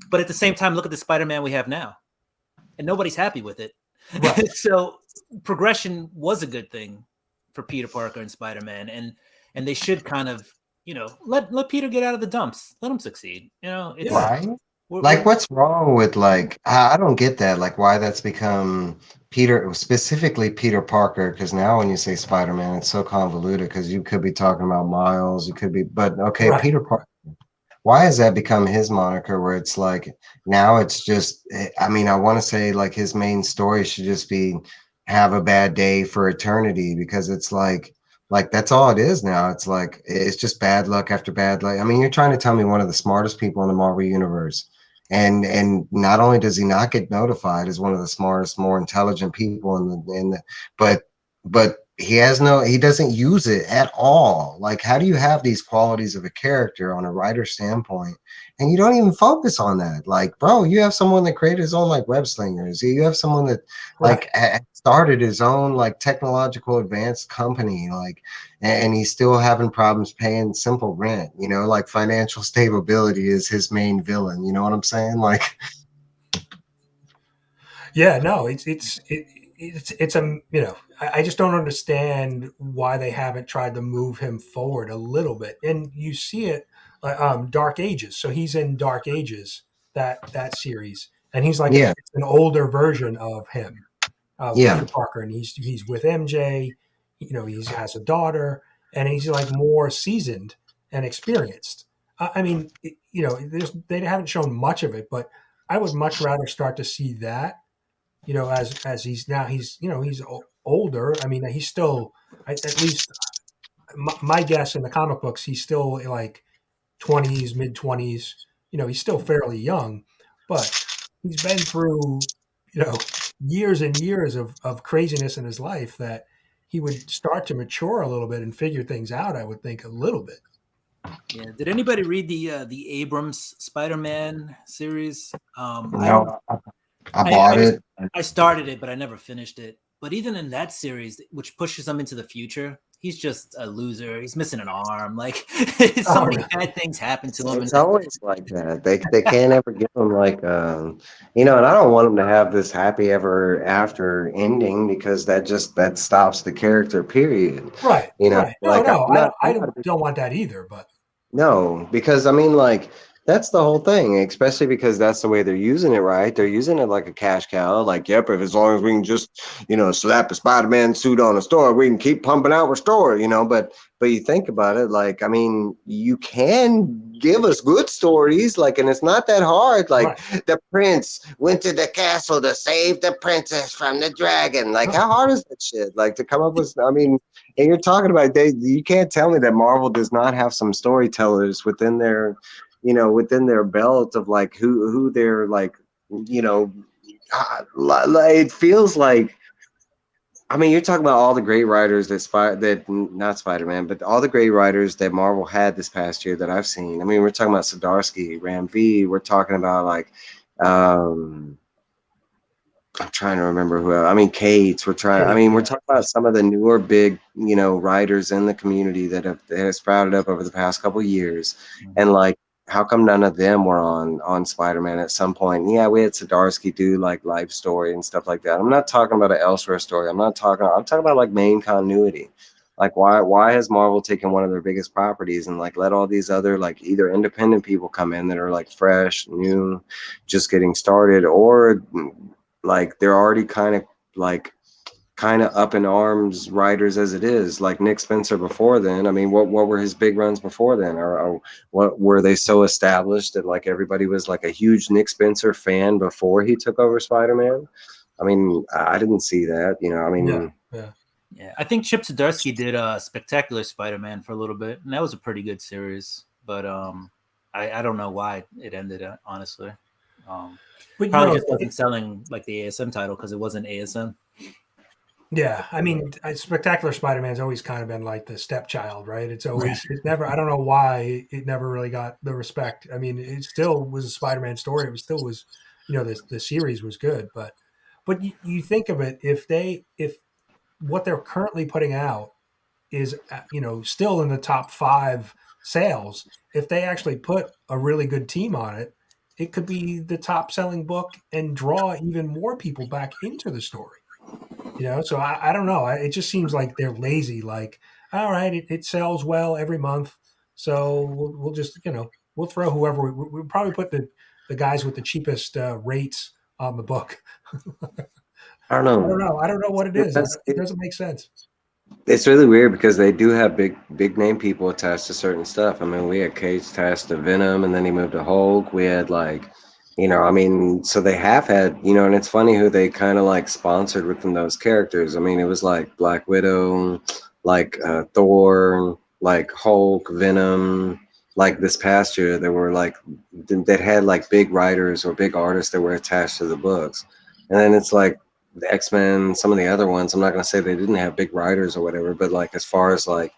But at the same time, look at the Spider-Man we have now, and nobody's happy with it. Right. So progression was a good thing for Peter Parker and Spider-Man, and they should kind of, let Peter get out of the dumps, let him succeed. It's, right? What's wrong with, like, I don't get that, like, why that's become specifically Peter Parker, because now when you say Spider-Man, it's so convoluted, because you could be talking about Miles, you could be, but okay, right. Peter Parker. Why has that become his moniker, where it's like now it's just, I mean, I want to say like his main story should just be have a bad day for eternity, because it's like that's all it is now. It's like it's just bad luck after bad luck. I mean, you're trying to tell me one of the smartest people in the Marvel universe, and not only does he not get notified as one of the smartest, more intelligent people but he doesn't use it at all. Like, how do you have these qualities of a character on a writer standpoint and you don't even focus on that? Like, bro, you have someone that created his own like web slingers. You have someone that like started his own like technological advanced company, like, and he's still having problems paying simple rent. Like financial stability is his main villain. You know what I'm saying? Like, yeah, no, it's I just don't understand why they haven't tried to move him forward a little bit. And you see it, Dark Ages. So he's in Dark Ages, that series, and he's like an older version of him, Peter Parker, and he's with MJ. He has a daughter, and he's like more seasoned and experienced. I mean, they haven't shown much of it, but I would much rather start to see that. As he's older. I mean, he's still, at least my guess in the comic books, he's still like 20s, mid 20s. He's still fairly young, but he's been through, years and years of craziness in his life that he would start to mature a little bit and figure things out. I would think a little bit. Yeah. Did anybody read the Abrams Spider-Man series? No. I bought it. I started it, but I never finished it. But even in that series, which pushes him into the future, he's just a loser. He's missing an arm. Like, so many bad things happen to him. It's always like that. They can't ever give him like, and I don't want him to have this happy ever after ending, because that stops the character, period. Right. Right. Like, I don't want that either. But no, because I mean, like, that's the whole thing, especially because that's the way they're using it, right? They're using it like a cash cow. Like, yep, if as long as we can just, slap a Spider-Man suit on a store, we can keep pumping out our store, But you think about it, like, I mean, you can give us good stories, like, and it's not that hard. Like, the prince went to the castle to save the princess from the dragon. Like, how hard is that shit? Like, to come up with, I mean, and you're talking about, you can't tell me that Marvel does not have some storytellers within their belt of like who they're like, it feels like I mean, you're talking about all the great writers that not Spider-Man, but all the great writers that Marvel had this past year that I've seen. I mean, we're talking about Zdarsky, Ram V. We're talking about like, um, I'm trying to remember who else. I mean, Cates. I mean, we're talking about some of the newer big, writers in the community that have sprouted up over the past couple of years, and like, how come none of them were on Spider-Man at some point? Yeah, we had Zdarsky do like life story and stuff like that. I'm not talking about an elsewhere story. I'm talking about like main continuity. Like, why has Marvel taken one of their biggest properties and like let all these other like either independent people come in that are like fresh, new, just getting started, or like they're already kind of up in arms writers as it is, like Nick Spencer before then. I mean, what were his big runs before then, or what were they so established that like everybody was like a huge Nick Spencer fan before he took over Spider-Man? I mean, I didn't see that. I mean, yeah. I think Chip Zdarsky did Spectacular Spider-Man for a little bit, and that was a pretty good series. But I don't know why it ended. Honestly, But probably just wasn't selling like the ASM title because it wasn't ASM. Yeah, I mean, Spectacular Spider-Man's always kind of been like the stepchild, right? It's never. I don't know why it never really got the respect. I mean, it still was a Spider-Man story. It still was, the series was good, but you think of it, if what they're currently putting out is still in the top 5 sales, if they actually put a really good team on it, it could be the top selling book and draw even more people back into the story. So I don't know. It just seems like they're lazy. Like, all right, it sells well every month, so we'll just we'll throw whoever we'll probably put the guys with the cheapest rates on the book. I don't know. I don't know what it is. It doesn't make sense. It's really weird because they do have big name people attached to certain stuff. I mean, we had Cage attached to Venom, and then he moved to Hulk. We had like, I mean, so they have had, and it's funny who they kind of like sponsored within those characters. I mean, it was like Black Widow, like Thor, like Hulk, Venom. Like this past year, there were like that had like big writers or big artists that were attached to the books, and then it's like the X-Men, some of the other ones. I'm not going to say they didn't have big writers or whatever, but like as far as like,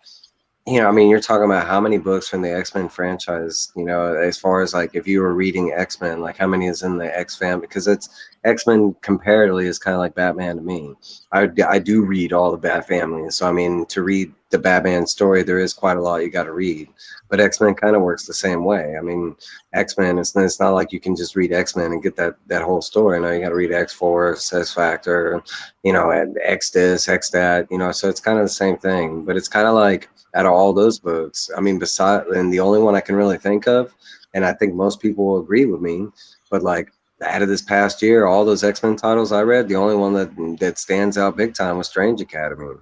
I mean, you're talking about how many books from the X-Men franchise, as far as like if you were reading X-Men, like how many is in the X-Fan, because it's X-Men comparatively is kind of like Batman to me. I do read all the Bat families, so I mean, to read the Batman story, there is quite a lot you got to read, but X-Men kind of works the same way. I mean, X-Men, it's not like you can just read X-Men and get that whole story. Now you got to read X-Force, X-Factor, and X this, X that, so it's kind of the same thing, but it's kind of like, out of all those books, I mean, and the only one I can really think of, and I think most people will agree with me, but like out of this past year, all those X-Men titles I read, the only one that stands out big time was Strange Academy.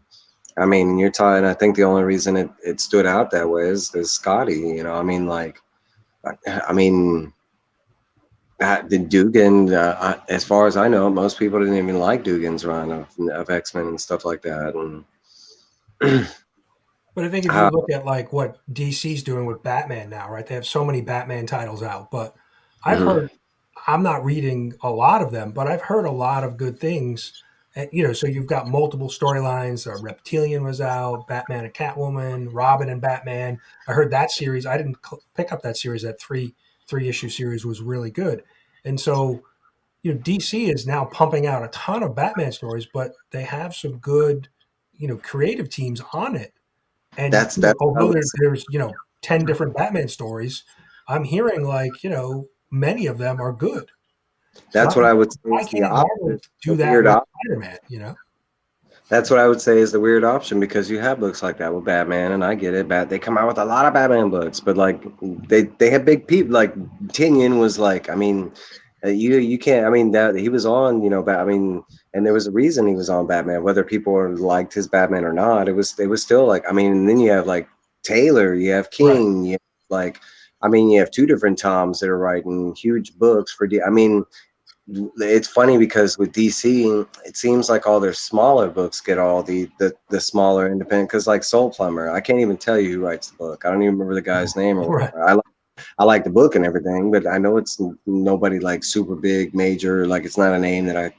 I mean, I think the only reason it stood out that way is Scotty, I mean, like, I mean, the Dugan, as far as I know, most people didn't even like Dugan's run of X-Men and stuff like that. And But I think if you look at like what DC's doing with Batman now, right? They have so many Batman titles out, but I've heard, I'm not reading a lot of them, but I've heard a lot of good things. And, so you've got multiple storylines. Reptilian was out, Batman and Catwoman, Robin and Batman. I heard that series. I didn't pick up that series. That three issue series was really good. And so, DC is now pumping out a ton of Batman stories, but they have some good, creative teams on it. And although there's 10 different Batman stories, I'm hearing like many of them are good. That's what I would say. Why can't Marvel do that with Spider-Man? That's what I would say is the weird option, because you have books like that with Batman, and I get it. They come out with a lot of Batman books, but like they have big people. Like Tinian was like, I mean, you can't. I mean, that he was on, I mean, and there was a reason he was on Batman, whether people liked his Batman or not. It was still like, I mean, and then you have like Taylor, you have King, you have, like, I mean, you have 2 different Toms that are writing huge books for I mean, it's funny because with DC, it seems like all their smaller books get all the smaller independent, because like Soul Plumber, I can't even tell you who writes the book. I don't even remember the guy's name or whatever. I like the book and everything, but I know it's nobody like super big, major, like it's not a name that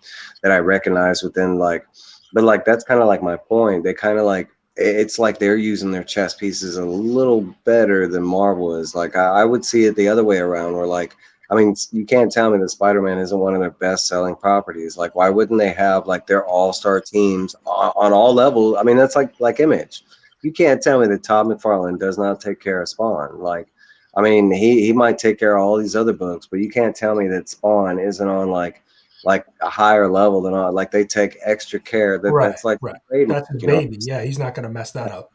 I recognize within like but like that's kind of like my point. They kind of like it's like they're using their chess pieces a little better than Marvel is. Like I would see it the other way around, where like I mean, you can't tell me that Spider-Man isn't one of their best-selling properties. Like, why wouldn't they have like their all-star teams on all levels? I mean, that's like Image. You can't tell me that Todd McFarlane does not take care of Spawn. Like, I mean, he might take care of all these other books, but you can't tell me that Spawn isn't on like a higher level than all. Like they take extra care. That's like That's his baby. Yeah, he's not going to mess that up.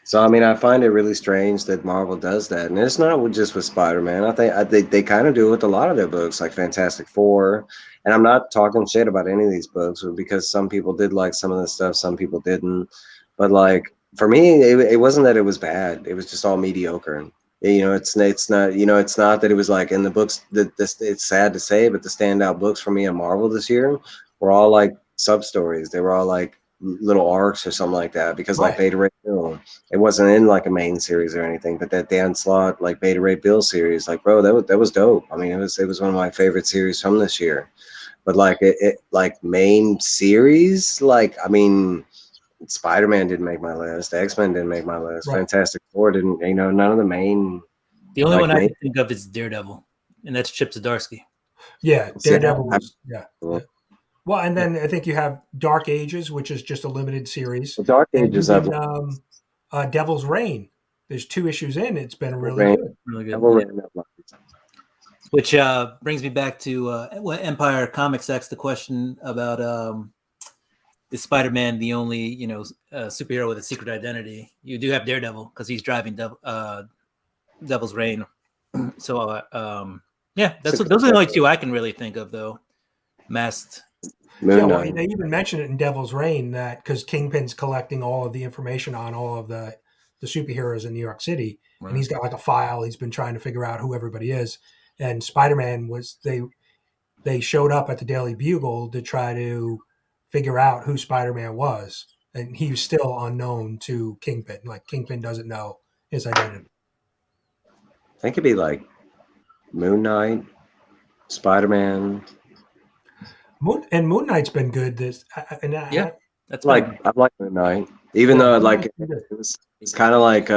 So I mean, I find it really strange that Marvel does that, and it's not just with Spider-Man. I think they kind of do it with a lot of their books, like Fantastic Four. And I'm not talking shit about any of these books because some people did like some of the stuff, some people didn't. But like for me, it wasn't that it was bad; it was just all mediocre. You know, it's not it's not that it was like in the books that this. It's sad to say, but the standout books for me in Marvel this year were all like sub stories. They were all like little arcs or something like that because like Beta Ray Bill, it wasn't in like a main series or anything, but that Dan Slott like Beta Ray Bill series, like bro, that was dope. I mean, it was one of my favorite series from this year. But like it like main series, like I mean, Spider-Man didn't make my list, X-Men didn't make my list, Fantastic Four didn't, none of the main. The only one I can think of is Daredevil, and that's Chip Zdarsky. Yeah, Daredevil was Well, and then I think you have Dark Ages, which is just a limited series. The Dark Ages, Devil's Reign. There's 2 issues in. It's been really good. Really good. Which brings me back to Empire Comics asked the question about is Spider-Man the only superhero with a secret identity? You do have Daredevil because he's driving Devil's Reign. So those are the only 2 I can really think of, though. Masked. Yeah, well, they even mentioned it in Devil's Reign that because Kingpin's collecting all of the information on all of the superheroes in New York City, and he's got like a file. He's been trying to figure out who everybody is. And Spider-Man they showed up at the Daily Bugle to try to figure out who Spider-Man was, and he was still unknown to Kingpin. Like Kingpin doesn't know his identity. I think it'd be like Moon Knight, Spider-Man. Moon Knight's been good. That's I like Moon Knight, even though like it's kind of like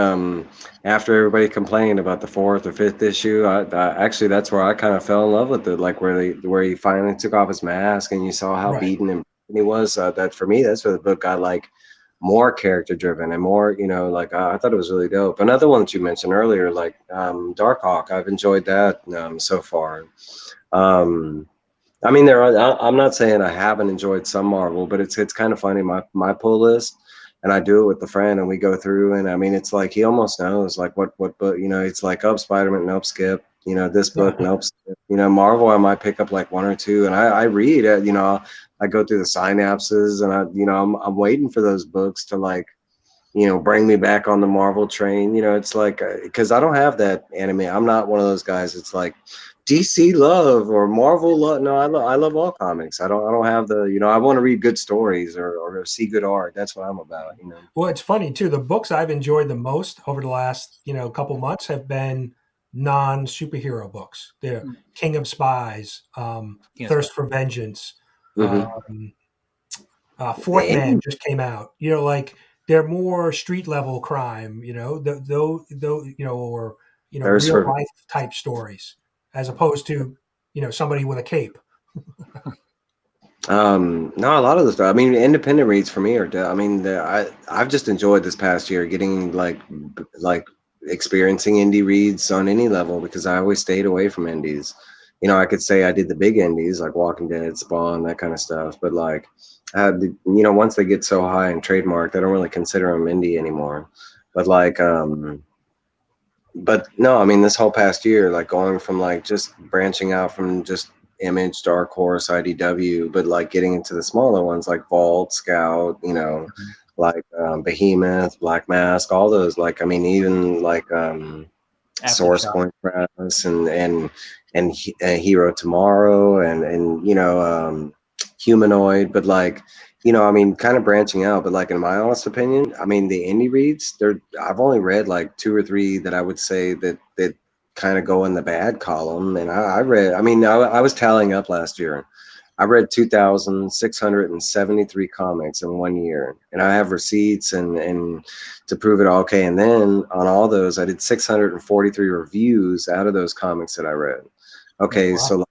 after everybody complained about the 4th or 5th issue, I actually that's where I kind of fell in love with it. Like where he finally took off his mask and you saw how beaten and he was. That for me, that's where the book got like more character driven and more, like I thought it was really dope. Another one that you mentioned earlier, like Darkhawk, I've enjoyed that so far. I mean, I'm not saying I haven't enjoyed some Marvel, but it's kind of funny. My pull list, and I do it with a friend, and we go through, and I mean, it's like he almost knows like what book, it's like Spider-Man, nope, skip. This book, nope, skip. Marvel, I might pick up like 1 or 2, and I read it. I go through the synapses, and I'm waiting for those books to like, bring me back on the Marvel train. It's like because I don't have that anime. I'm not one of those guys. It's like DC love or Marvel love. No, I love all comics. I don't have the, I want to read good stories or see good art. That's what I'm about, Well, it's funny too. The books I've enjoyed the most over the last, couple months have been non-superhero books. They're King of Spies, Thirst for Vengeance, Fourth Man just came out. Like they're more street level crime, or real life type stories, as opposed to somebody with a cape. No, a lot of the stuff. I mean, independent reads for me are. I mean, I've just enjoyed this past year getting like experiencing indie reads on any level because I always stayed away from indies. I could say I did the big indies like Walking Dead, Spawn, that kind of stuff, but like, once they get so high and trademarked, I don't really consider them indie anymore. But like, but no, I mean, this whole past year, like going from like just branching out from just Image, Dark Horse, IDW, but like getting into the smaller ones like Vault, Scout, like Behemoth, Black Mask, all those. Like, I mean, even like Source Point Press and Hero Tomorrow and Humanoid, but like, I mean, kind of branching out, but like in my honest opinion, I mean, the indie reads, I've only read like 2 or 3 that I would say that kind of go in the bad column. And I read, I mean, I was tallying up last year. I read 2,673 comics in 1 year, and I have receipts and to prove it all. Okay, and then on all those, I did 643 reviews out of those comics that I read. Okay, Wow. so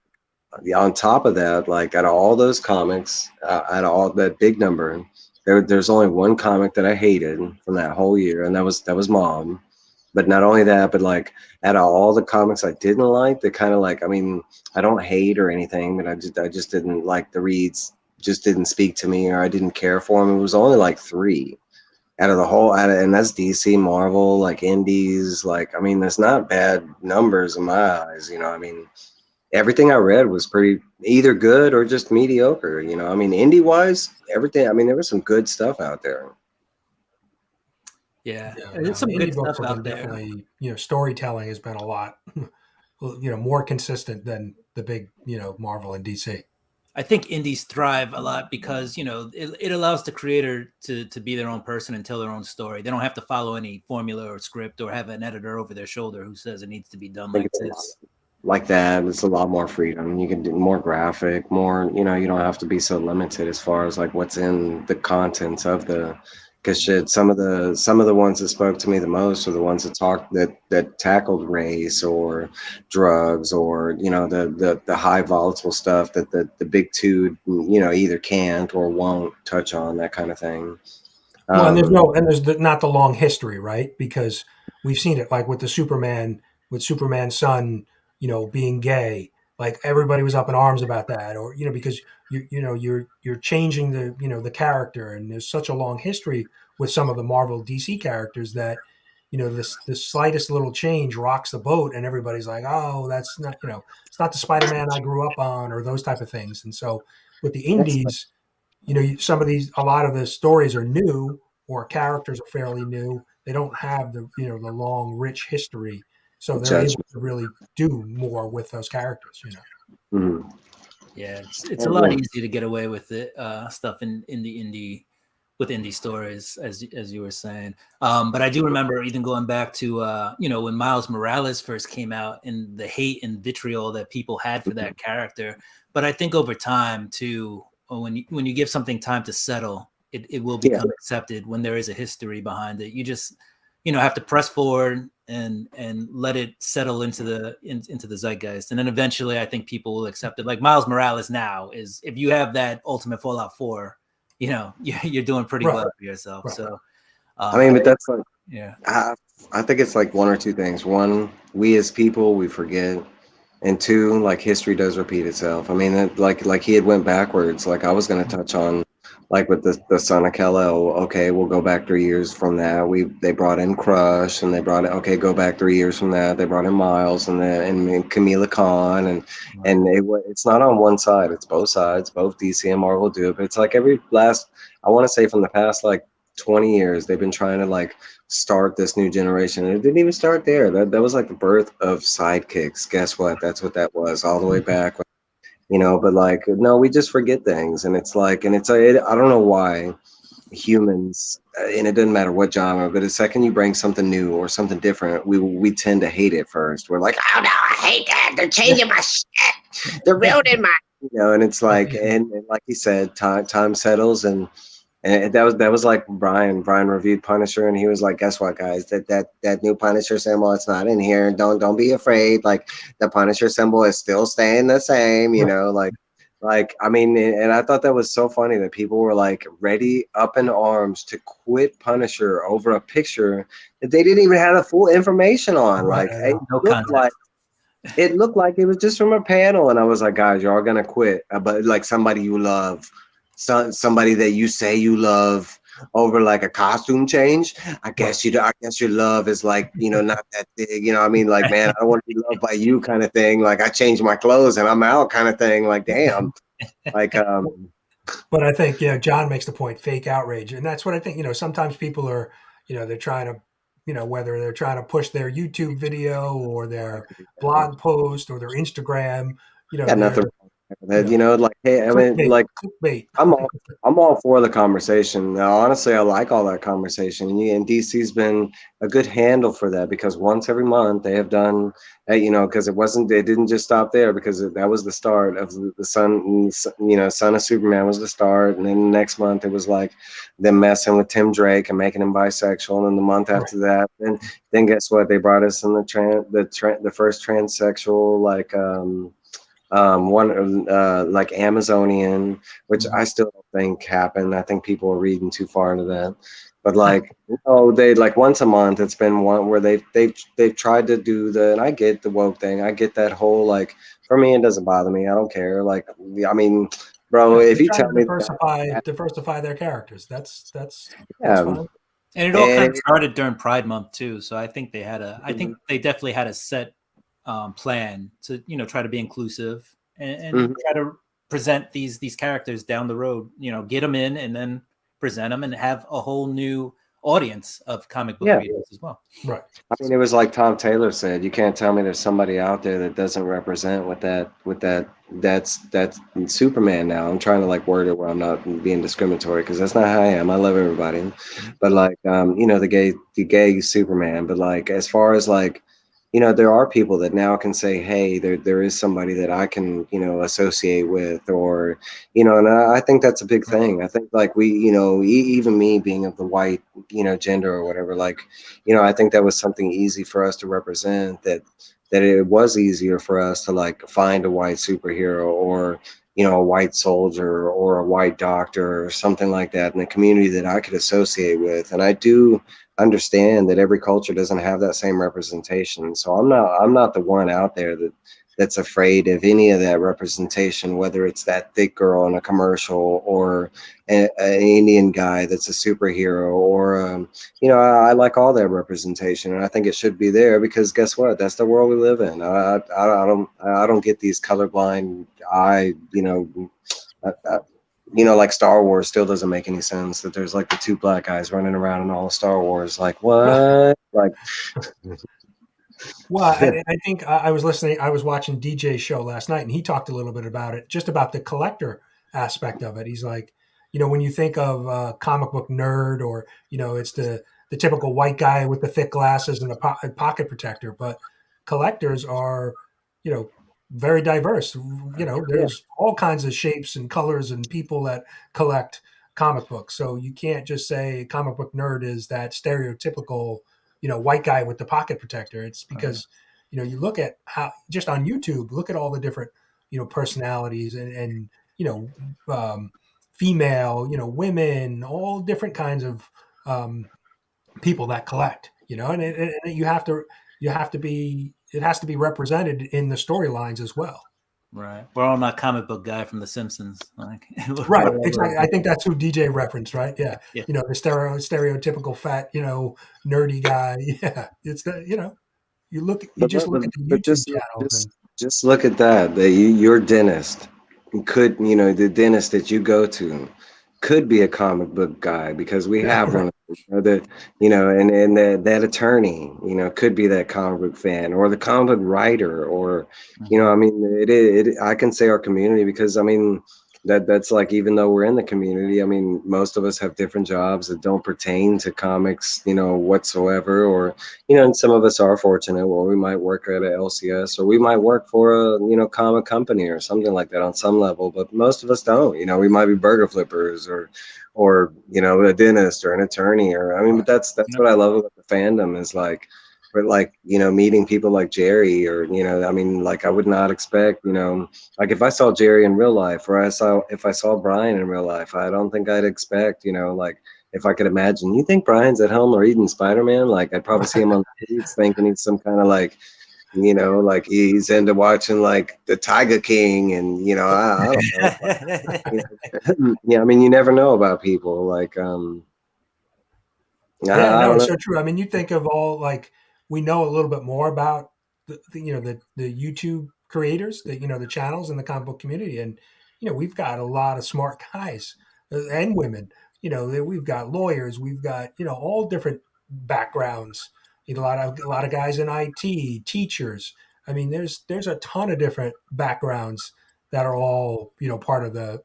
on top of that, like out of all those comics, out of all that big number, there's only one comic that I hated from that whole year, and that was Mom. But not only that, but like out of all the comics I didn't like, they kind of like, I mean, I don't hate or anything, but I just didn't like the reads, just didn't speak to me, or I didn't care for them. It was only like three out of the whole, and that's DC, Marvel, like indies. Like, I mean, that's not bad numbers in my eyes. I mean, everything I read was pretty either good or just mediocre. I mean, indie wise, everything. I mean, there was some good stuff out there. Yeah, Yeah, there's some good indie books stuff have been out there. definitely, storytelling has been a lot, more consistent than the big, Marvel and DC. I think indies thrive a lot because it allows the creator to be their own person and tell their own story. They don't have to follow any formula or script or have an editor over their shoulder who says it needs to be done I think like it's a lot this. like that. It's a lot more freedom. You can do more graphic, more. You don't have to be so limited as far as like what's in the contents of the. Because shit, some of the ones that spoke to me the most are the ones that tackled race or drugs or the high volatile stuff that the big two either can't or won't touch on, that kind of thing. Well, and Um, not the long history, right? Because we've seen it like with Superman's son, being gay. Like everybody was up in arms about that, or because you're changing the character, and there's such a long history with some of the Marvel DC characters that the slightest little change rocks the boat, and everybody's like, oh, that's not it's not the Spider-Man I grew up on, or those type of things. And so with the that's indies, a lot of the stories are new or characters are fairly new. They don't have the long, rich history. So they're able judgment. to really do more with those characters. Mhm. Yeah, it's a lot Yeah. easier to get away with it stuff in the indie with indie stories as you were saying. But I do remember even going back to when Miles Morales first came out and the hate and vitriol that people had for that character. But I think over time too, when you give something time to settle, it will Yeah. become accepted when there is a history behind it. You just have to press forward and let it settle into the zeitgeist, and then eventually I think people will accept it. Like Miles Morales now is, if you have that Ultimate Fallout 4, you're doing pretty Right. well for yourself. Right. So I mean, but that's like, yeah, I think it's like one or two things. One, we as people, we forget. And two, like history does repeat itself. I mean, like he had went backwards. Like I was going to touch on, like with the son of Kal-El. Okay, we'll go back 3 years from that. They brought in Crush, and they brought in, okay, go back 3 years from that. They brought in Miles and Camila Khan, and it's not on one side. It's both sides. Both DC and Marvel do it. But it's like every last, I want to say from the past like 20 years, they've been trying to like start this new generation. And it didn't even start there. That was like the birth of sidekicks. Guess what? That's what that was all the way back. But like, no, we just forget things. And it's like, and I don't know why humans, and it doesn't matter what genre, but the second you bring something new or something different, we tend to hate it first. We're like, oh no, I hate that. They're changing my shit. They're ruining my, and it's like, and like he said, time settles, and that was like Brian. Brian reviewed Punisher, and he was like, "Guess what, guys? That new Punisher symbol, it's not in here. Don't be afraid. Like the Punisher symbol is still staying the same. Like I mean." And I thought that was so funny that people were like ready, up in arms, to quit Punisher over a picture that they didn't even have the full information on. Right. Like it no looked like. context. It looked like it was just from a panel, and I was like, "Guys, you're all gonna quit." But like somebody you love, somebody that you say you love, over like a costume change. I guess your love is like not that big. I mean, like, man, I don't want to be loved by you, kind of thing. Like I changed my clothes and I'm out, kind of thing. Like, damn. Like, But I think John makes the point, fake outrage, and that's what I think. Sometimes people are, they're trying to, whether they're trying to push their YouTube video or their blog post or their Instagram, got they're nothing. That like, hey, I mean, Clickbait. like, Clickbait. I'm all for the conversation. Now, honestly, I like all that conversation. And DC's been a good handle for that because once every month they have done, because they didn't just stop there because that was the start of the Son of Superman was the start, and then the next month it was like them messing with Tim Drake and making him bisexual, and then the month after that, then guess what? They brought us in the first transsexual one like Amazonian, which I still don't think happened. I think people are reading too far into that. But like, they like once a month. It's been one where they've tried to do and I get the woke thing. I get that whole like. For me, it doesn't bother me. I don't care. Like, I mean, bro, if They you try tell to me diversify their characters. That's yeah, fine. And it all kind of and started during Pride Month too. So I think I think they definitely had a set plan to try to be inclusive and try to present these characters down the road. Get them in and then present them and have a whole new audience of comic book readers as well. Right. I mean, it was like Tom Taylor said. You can't tell me there's somebody out there that doesn't represent that's Superman. Now I'm trying to like word it where I'm not being discriminatory because that's not how I am. I love everybody, but like the gay Superman. But like as far as like there are people that now can say, hey, there is somebody that I can associate with, or and I think that's a big thing. I think like we even me being of the white gender or whatever, like I think that was something easy for us to represent, that it was easier for us to like find a white superhero or a white soldier or a white doctor or something like that in the community that I could associate with. And I do understand that every culture doesn't have that same representation. So I'm not the one out there that's afraid of any of that representation, whether it's that thick girl in a commercial or an Indian guy that's a superhero, or I like all that representation, and I think it should be there because guess what? That's the world we live in. I don't get these colorblind like Star Wars still doesn't make any sense that there's like the two black guys running around in all of Star Wars. Like what? Like, Well, I think I was listening. I was watching DJ's show last night, and he talked a little bit about it, just about the collector aspect of it. He's like, when you think of comic book nerd, or it's the typical white guy with the thick glasses and the pocket protector, but collectors are, very diverse. There's all kinds of shapes and colors and people that collect comic books. So you can't just say comic book nerd is that stereotypical white guy with the pocket protector. It's because, you look at how just on YouTube, look at all the different, personalities and female, women, all different kinds of people that collect, and it has to be represented in the storylines as well. Right. We're all not comic book guy from The Simpsons. Like, right. Exactly. I think that's who DJ referenced, right? Yeah. Yeah. The stereotypical fat, nerdy guy. Yeah. It's the, you just look at the YouTube channels just look at that. Your dentist could, the dentist that you go to could be a comic book guy because we have one that and that attorney could be that comic book fan or the comic book writer, or I mean I can say our community because I mean that's like, even though we're in the community, I mean most of us have different jobs that don't pertain to comics whatsoever, or and some of us are fortunate where we might work at a LCS or we might work for a comic company or something like that on some level, but most of us don't. We might be burger flippers or a dentist or an attorney, or I mean, but that's what I love about the fandom is like, but like meeting people like Jerry, or I mean, like I would not expect like if I saw Jerry in real life, or if I saw Brian in real life, I don't think I'd expect like, if I could imagine, you think Brian's at home reading Spider-Man, like I'd probably see him on the streets thinking he's some kind of like like he's into watching like the Tiger King, and I don't know. Yeah, I mean, you never know about people. Like, Yeah, no, it's so true. I mean, you think of all, like, we know a little bit more about the YouTube creators, the channels in the comic book community, and we've got a lot of smart guys and women. We've got lawyers, we've got all different backgrounds. A lot of guys in IT, teachers. I mean, there's a ton of different backgrounds that are all, part of the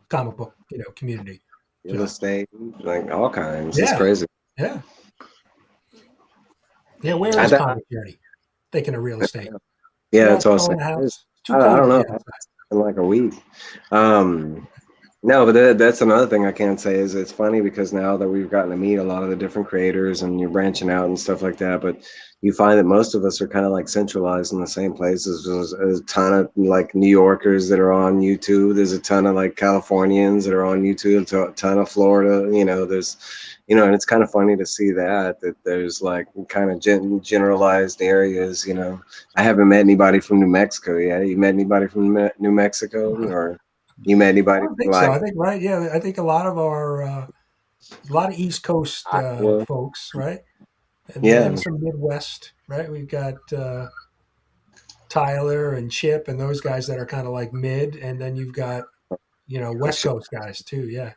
comic book, community. Real estate, like all kinds. It's Yeah. crazy. Yeah. Yeah. Where is Comic Journey? Thinking of real estate. Yeah, it's all awesome. Too I cold don't to know. be outside. In like a week. No, but that's another thing I can't say is it's funny because now that we've gotten to meet a lot of the different creators and you're branching out and stuff like that, but you find that most of us are kind of like centralized in the same places. There's a ton of like New Yorkers that are on YouTube. There's a ton of like Californians that are on YouTube, a ton of Florida, there's, and it's kind of funny to see that there's like kind of generalized areas, I haven't met anybody from New Mexico yet. You met anybody from New Mexico or you met anybody? I don't think so. I think right. Yeah, I think a lot of our a lot of East Coast folks, right? And then some Midwest, right? We've got Tyler and Chip and those guys that are kind of like mid, and then you've got West Coast guys too. Yeah.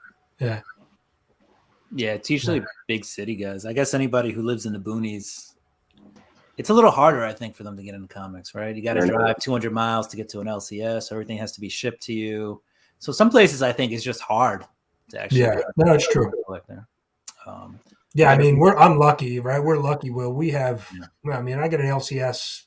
It's usually big city guys. I guess anybody who lives in the boonies, it's a little harder, I think, for them to get into comics, right? You got to drive 200 miles to get to an LCS. So everything has to be shipped to you. So some places I think it's just hard to actually. Yeah, no, it's true. There. I mean, I'm lucky, right? We're lucky. Well, we have. Yeah. I mean, I get an LCS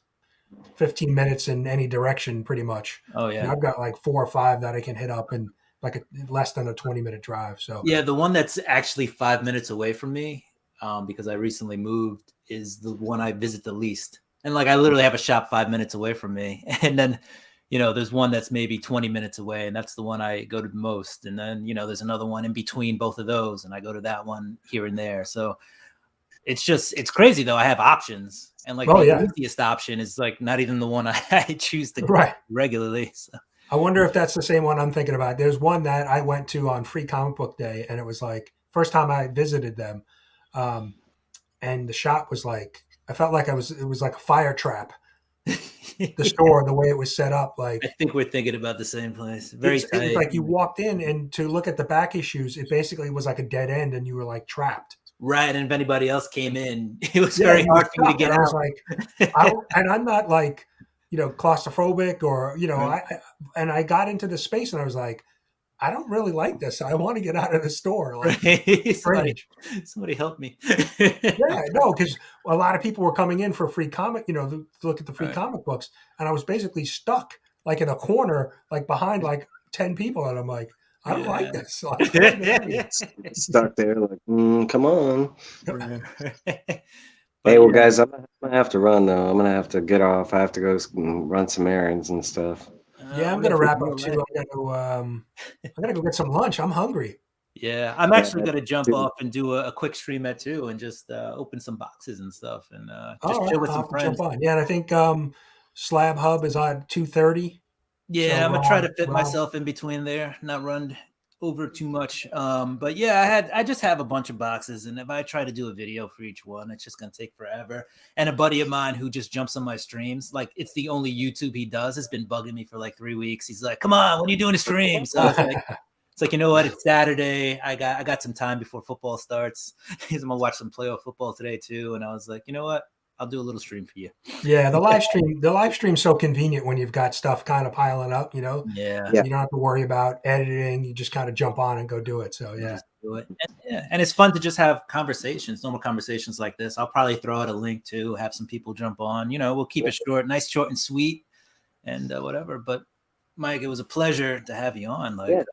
15 minutes in any direction, pretty much. Oh yeah. And I've got like 4 or 5 that I can hit up in like less than a 20-minute drive. So yeah, the one that's actually 5 minutes away from me, because I recently moved, is the one I visit the least. And like I literally have a shop 5 minutes away from me, and then. There's one that's maybe 20 minutes away, and that's the one I go to the most. And then, there's another one in between both of those, and I go to that one here and there. So it's crazy though. I have options, and like the easiest option is like not even the one I choose to go regularly. So. I wonder if that's the same one I'm thinking about. There's one that I went to on Free Comic Book Day, and it was like first time I visited them. And the shop was like, I felt like it was like a fire trap. The store, the way it was set up, like I think we're thinking about the same place. Very tight. It was like you walked in, and to look at the back issues, it basically was like a dead end, and you were like trapped. Right, and if anybody else came in, it was very hard for you to get out. I was like, and I'm not like claustrophobic or I got into the space, and I was like, I don't really like this. I want to get out of the store. Like, somebody help me. Because a lot of people were coming in for free comic, to look at the free comic books. And I was basically stuck like in a corner, like behind like 10 people. And I'm like, I don't like this. Stuck there like, come on. Hey, well, guys, I'm gonna have to run though. I'm gonna have to get off. I have to go run some errands and stuff. I'm gonna wrap up too. I gotta go get some lunch. I'm hungry. Yeah, I'm actually gonna jump off and do a quick stream at 2 and just open some boxes and stuff and just chill with some friends. Jump on. Yeah, and I think Slab Hub is on 2:30. Yeah, so I'm gonna try to fit myself in between there, not run over too much. But yeah, I just have a bunch of boxes, and if I try to do a video for each one, it's just gonna take forever. And a buddy of mine who just jumps on my streams, like it's the only YouTube he does, has been bugging me for like 3 weeks. He's like, "Come on, when are you doing a stream?" So it's like, you know what? It's Saturday. I got some time before football starts. I'm gonna watch some playoff football today too. And I was like, you know what? I'll do a little stream for you. Yeah, the live stream's so convenient when you've got stuff kind of piling up, Yeah. You don't have to worry about editing. You just kind of jump on and go do it. So yeah. Just do it. And it's fun to just have normal conversations like this. I'll probably throw out a link to have some people jump on. We'll keep it short, short and sweet, and whatever. But Mike, it was a pleasure to have you on. Thanks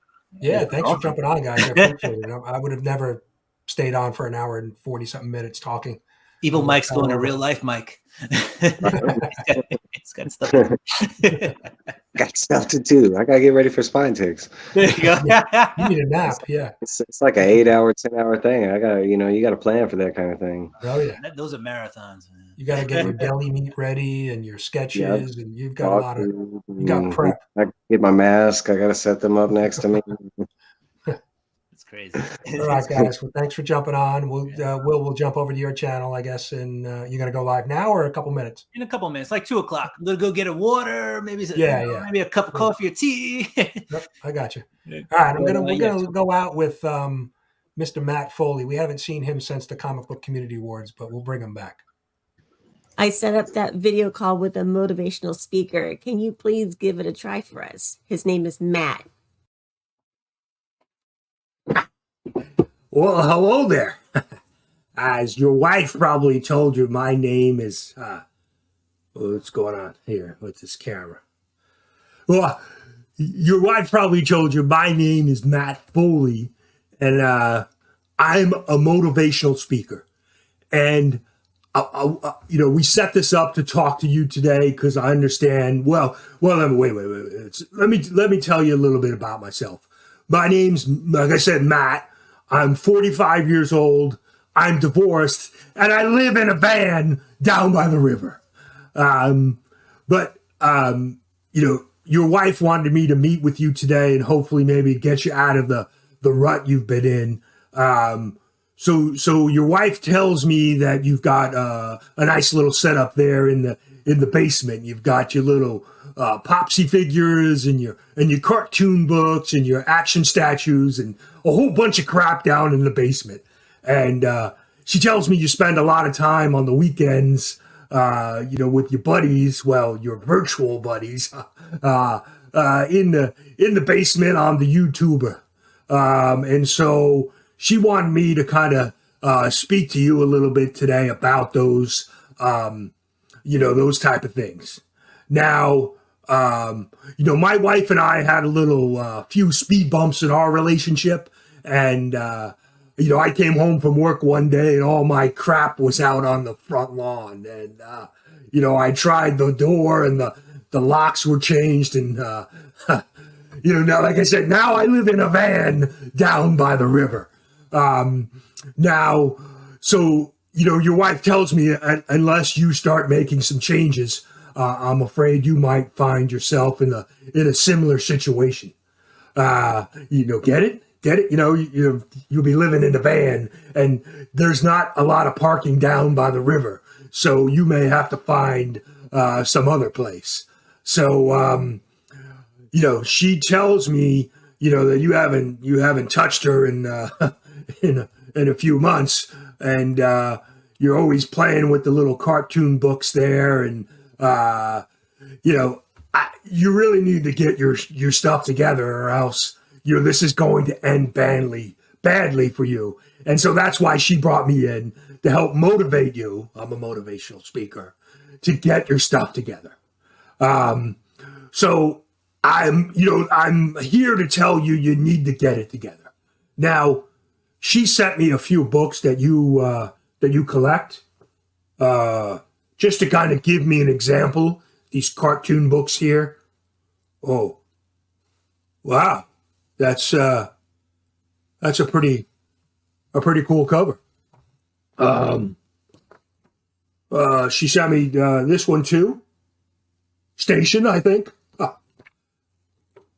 for jumping on, guys. I appreciate it. I would have never stayed on for an hour and 40-something minutes talking. Evil Mike's going to real life, Mike. He's got stuff. Got stuff to do. I gotta get ready for spine ticks. There you go. You need a nap. Yeah, it's like an 8-hour, 10-hour thing. I gotta, you got to plan for that kind of thing. Oh yeah, those are marathons, man. You got to get your deli meat ready and your sketches, and you've got a lot of. You got prep. I get my mask. I got to set them up next to me. It's crazy. All right, guys. Well, thanks for jumping on. We'll jump over to your channel, I guess, and you're gonna go live now or a couple minutes? In a couple minutes, like 2:00. I'm gonna go get a water, maybe maybe a cup of coffee or tea. Yep, I got you. All right, we're gonna go out with Mr. Matt Foley. We haven't seen him since the Comic Book Community Awards, but we'll bring him back. I set up that video call with a motivational speaker. Can you please give it a try for us? His name is Matt. Well, hello there. As your wife probably told you, my name is, what's going on here with this camera? Well, your wife probably told you my name is Matt Foley, and I'm a motivational speaker. And, we set this up to talk to you today because I understand, wait. Let me tell you a little bit about myself. My name's, like I said, Matt. I'm 45 years old. I'm divorced, and I live in a van down by the river. Your wife wanted me to meet with you today and hopefully maybe get you out of the rut you've been in. So your wife tells me that you've got a nice little setup there in the basement. You've got your little Popsy figures and your cartoon books and your action statues and a whole bunch of crap down in the basement. And she tells me you spend a lot of time on the weekends, with your buddies, your virtual buddies, in the basement on the YouTuber. And so she wanted me to kind of speak to you a little bit today about those, those type of things. Now, my wife and I had a little few speed bumps in our relationship, and I came home from work one day and all my crap was out on the front lawn, and I tried the door and the locks were changed, and now, like I said, now I live in a van down by the river. Your wife tells me unless you start making some changes, I'm afraid you might find yourself in a similar situation. Get it? You'll be living in a van and there's not a lot of parking down by the river. So you may have to find some other place. So, she tells me, that you haven't touched her in a few months, and you're always playing with the little cartoon books there, and you really need to get your stuff together, or else this is going to end badly for you. And so that's why she brought me in to help motivate you. I'm a motivational speaker, to get your stuff together. So I'm here to tell you need to get it together. Now, she sent me a few books that you collect, just to kind of give me an example. These cartoon books here. Oh, wow, that's a pretty cool cover. She sent me this one too. Station, I think. Oh.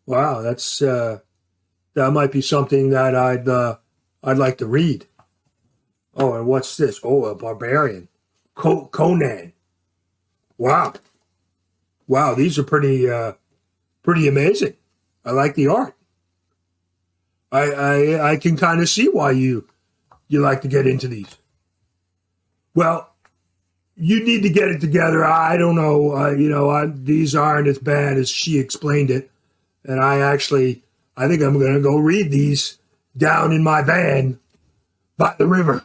Wow, that's that might be something that I'd like to read. Oh, and what's this? Oh, a barbarian. Conan. Wow, these are pretty amazing. I like the art. I can kind of see why you like to get into these. Well, you need to get it together. I don't know. These aren't as bad as she explained it. And I think I'm going to go read these down in my van by the river.